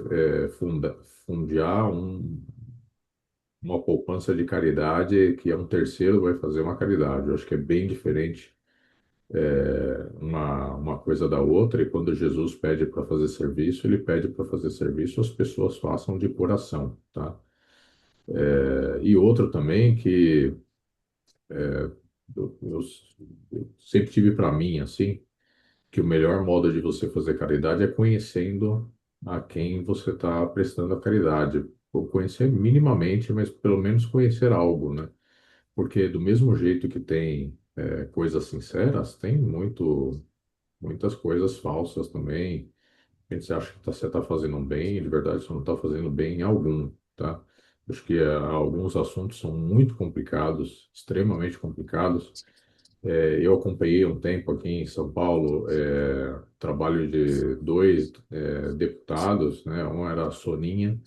fundear uma poupança de caridade que é um terceiro vai fazer uma caridade. Eu acho que é bem diferente uma coisa da outra. E quando Jesus pede para fazer serviço, ele pede para fazer serviço, as pessoas façam de coração, tá? E outro também que eu sempre tive para mim assim, que o melhor modo de você fazer caridade é conhecendo a quem você está prestando a caridade. Ou conhecer minimamente, mas pelo menos conhecer algo, né? Porque do mesmo jeito que tem coisas sinceras, tem muitas coisas falsas também. A gente acha que você está fazendo um bem, e de verdade você não está fazendo bem em algum, tá? Acho que alguns assuntos são muito complicados, extremamente complicados. Eu acompanhei um tempo aqui em São Paulo, trabalho de dois deputados, né? Um era a Soninha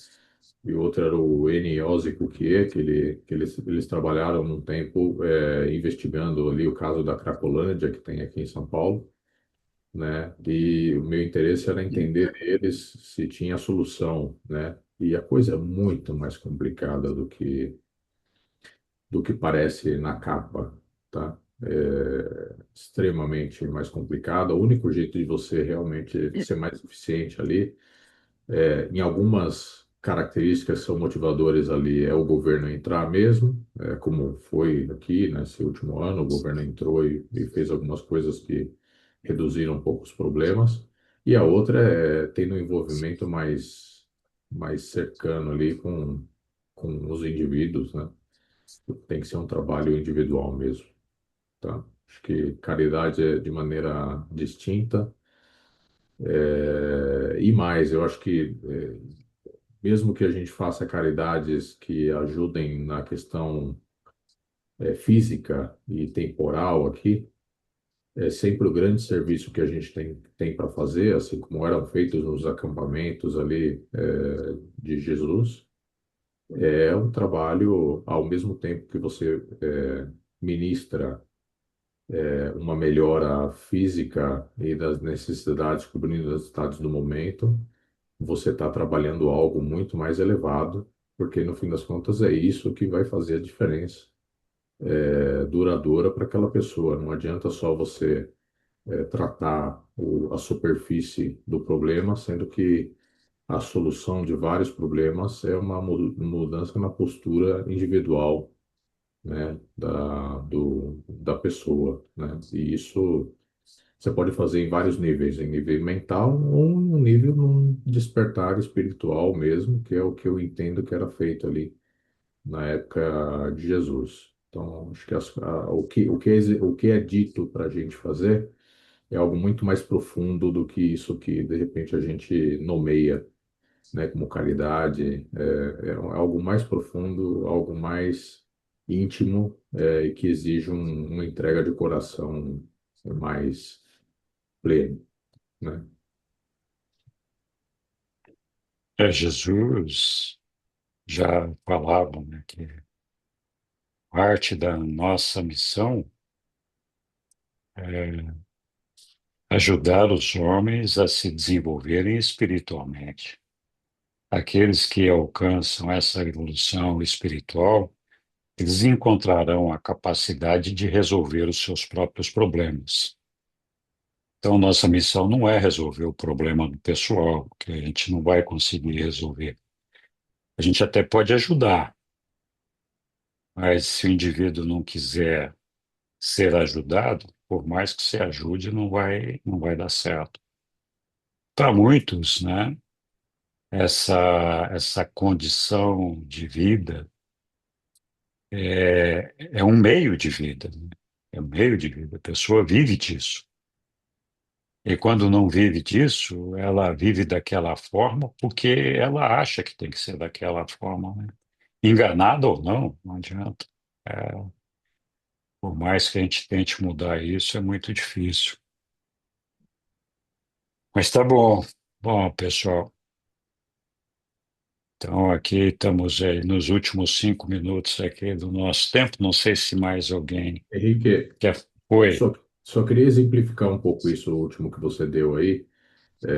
e o outro era o Enioze Cuquier, que eles trabalharam num tempo investigando ali o caso da Cracolândia, que tem aqui em São Paulo, né? E o meu interesse era entender deles se tinha solução, né? E a coisa é muito mais complicada do que parece na capa, tá? É extremamente mais complicado. O único jeito de você realmente ser mais eficiente ali, em algumas características que são motivadores ali, é o governo entrar mesmo, como foi aqui nesse último ano, o governo entrou e fez algumas coisas que reduziram um pouco os problemas. E a outra é tendo um envolvimento mais cercano ali com os indivíduos, né? Tem que ser um trabalho individual mesmo, tá? Acho que caridade é de maneira distinta. E mais, eu acho que mesmo que a gente faça caridades que ajudem na questão física e temporal aqui, é sempre o grande serviço que a gente tem para fazer, assim como eram feitos nos acampamentos ali de Jesus, é um trabalho ao mesmo tempo que você ministra uma melhora física e das necessidades, cobrindo as necessidades do momento, você está trabalhando algo muito mais elevado, porque no fim das contas é isso que vai fazer a diferença duradoura para aquela pessoa. Não adianta só você tratar a superfície do problema, sendo que a solução de vários problemas é uma mudança na postura individual, né, da pessoa, né? E isso você pode fazer em vários níveis, em nível mental ou um nível num despertar espiritual mesmo, que é o que eu entendo que era feito ali na época de Jesus. Então, acho que o que é dito para a gente fazer é algo muito mais profundo do que isso que de repente a gente nomeia, né, como caridade. É algo mais profundo, algo mais íntimo, e que exige uma entrega de coração mais pleno, né? Jesus já falava, né, que parte da nossa missão é ajudar os homens a se desenvolverem espiritualmente. Aqueles que alcançam essa evolução espiritual, eles encontrarão a capacidade de resolver os seus próprios problemas. Então, nossa missão não é resolver o problema do pessoal, que a gente não vai conseguir resolver. A gente até pode ajudar, mas se o indivíduo não quiser ser ajudado, por mais que você ajude, não vai dar certo. Para muitos, né, essa condição de vida é um meio de vida, né? É um meio de vida. A pessoa vive disso. E quando não vive disso, ela vive daquela forma porque ela acha que tem que ser daquela forma, né? Enganada ou não, não adianta. É, por mais que a gente tente mudar isso, é muito difícil. Mas tá bom. Bom, pessoal. Então, aqui estamos aí nos últimos 5 minutos aqui do nosso tempo. Não sei se mais alguém Henrique, quer. Oi. só queria exemplificar um pouco isso último que você deu aí.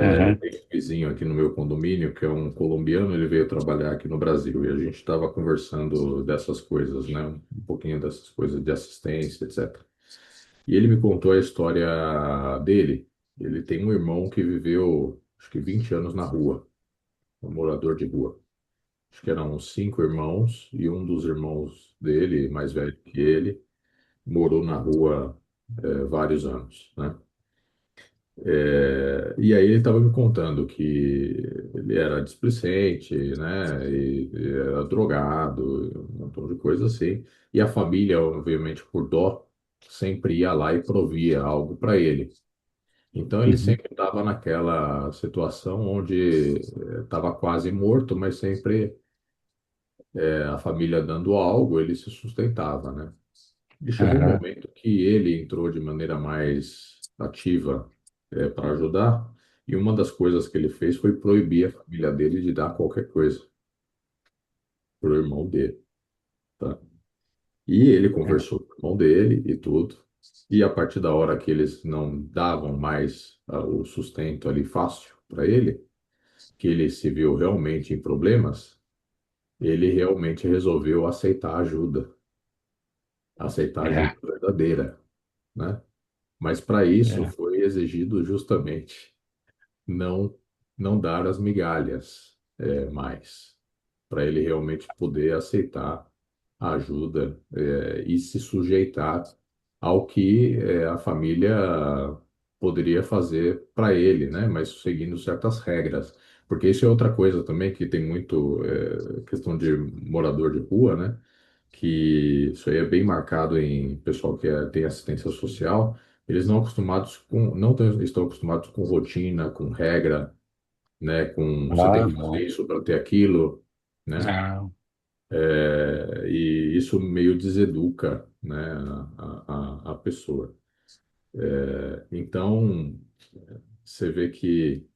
Aham. Tem um vizinho aqui no meu condomínio, que é um colombiano, ele veio trabalhar aqui no Brasil e a gente estava conversando dessas coisas, né? Um pouquinho dessas coisas de assistência, etc. E ele me contou a história dele. Ele tem um irmão que viveu, acho que 20 anos na rua, um morador de rua. Acho que eram 5 irmãos e um dos irmãos dele, mais velho que ele, morou na rua, vários anos, né? E aí ele estava me contando que ele era displicente, né? E era drogado, um montão de coisa assim. E a família, obviamente, por dó, sempre ia lá e provia algo para ele. Então ele Uhum. sempre estava naquela situação onde estava quase morto, mas sempre a família dando algo, ele se sustentava, né? E chegou um Aham. momento que ele entrou de maneira mais ativa para ajudar, e uma das coisas que ele fez foi proibir a família dele de dar qualquer coisa pro irmão dele, tá? E ele conversou com o irmão dele e tudo, e a partir da hora que eles não davam mais o sustento ali fácil para ele, que ele se viu realmente em problemas, ele realmente resolveu aceitar ajuda É, verdadeira, né? Mas para isso é, foi exigido justamente não não dar as migalhas mais, para ele realmente poder aceitar a ajuda e se sujeitar ao que a família poderia fazer para ele, né? Mas seguindo certas regras. Porque isso é outra coisa também que tem muito questão de morador de rua, né? Que isso aí é bem marcado em pessoal que tem assistência social. Eles não acostumados com, não tão- estão acostumados com rotina, com regra, né? Com você tem ah, que fazer não. isso para ter aquilo, né? Não. E isso meio deseduca, né, a pessoa. Então, você vê que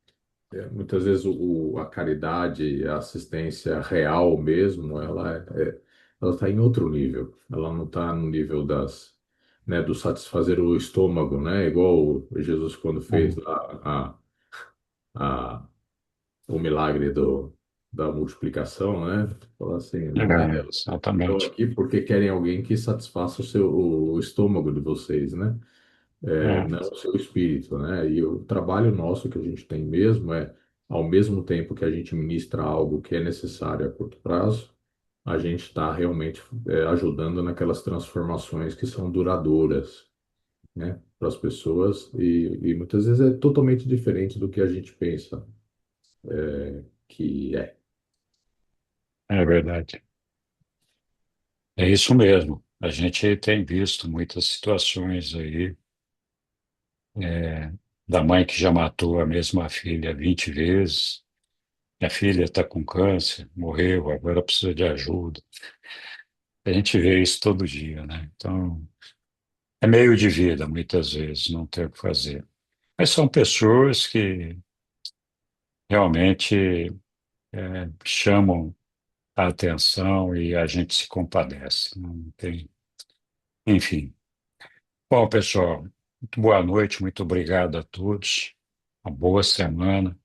muitas vezes a caridade, a assistência real mesmo, ela está em outro nível. Ela não está no nível do satisfazer o estômago, né? Igual o Jesus quando fez lá a, o milagre da multiplicação, né? Falou assim, né? Estão Exatamente. aqui porque querem alguém que satisfaça o estômago de vocês, né? É, Não o seu espírito, né? E o trabalho nosso que a gente tem mesmo ao mesmo tempo que a gente ministra algo que é necessário a curto prazo, a gente está realmente ajudando naquelas transformações que são duradouras, né? Para as pessoas e muitas vezes é totalmente diferente do que a gente pensa que é. é verdade. É isso mesmo. A gente tem visto muitas situações aí, é, da mãe que já matou a mesma filha 20 vezes. Minha filha está com câncer, morreu, agora precisa de ajuda. A gente vê isso todo dia, né? Então, é meio de vida, muitas vezes, não tem o que fazer. Mas são pessoas que realmente chamam a atenção e a gente se compadece. Não tem. Enfim. Bom, pessoal. Muito boa noite, muito obrigado a todos. Uma boa semana.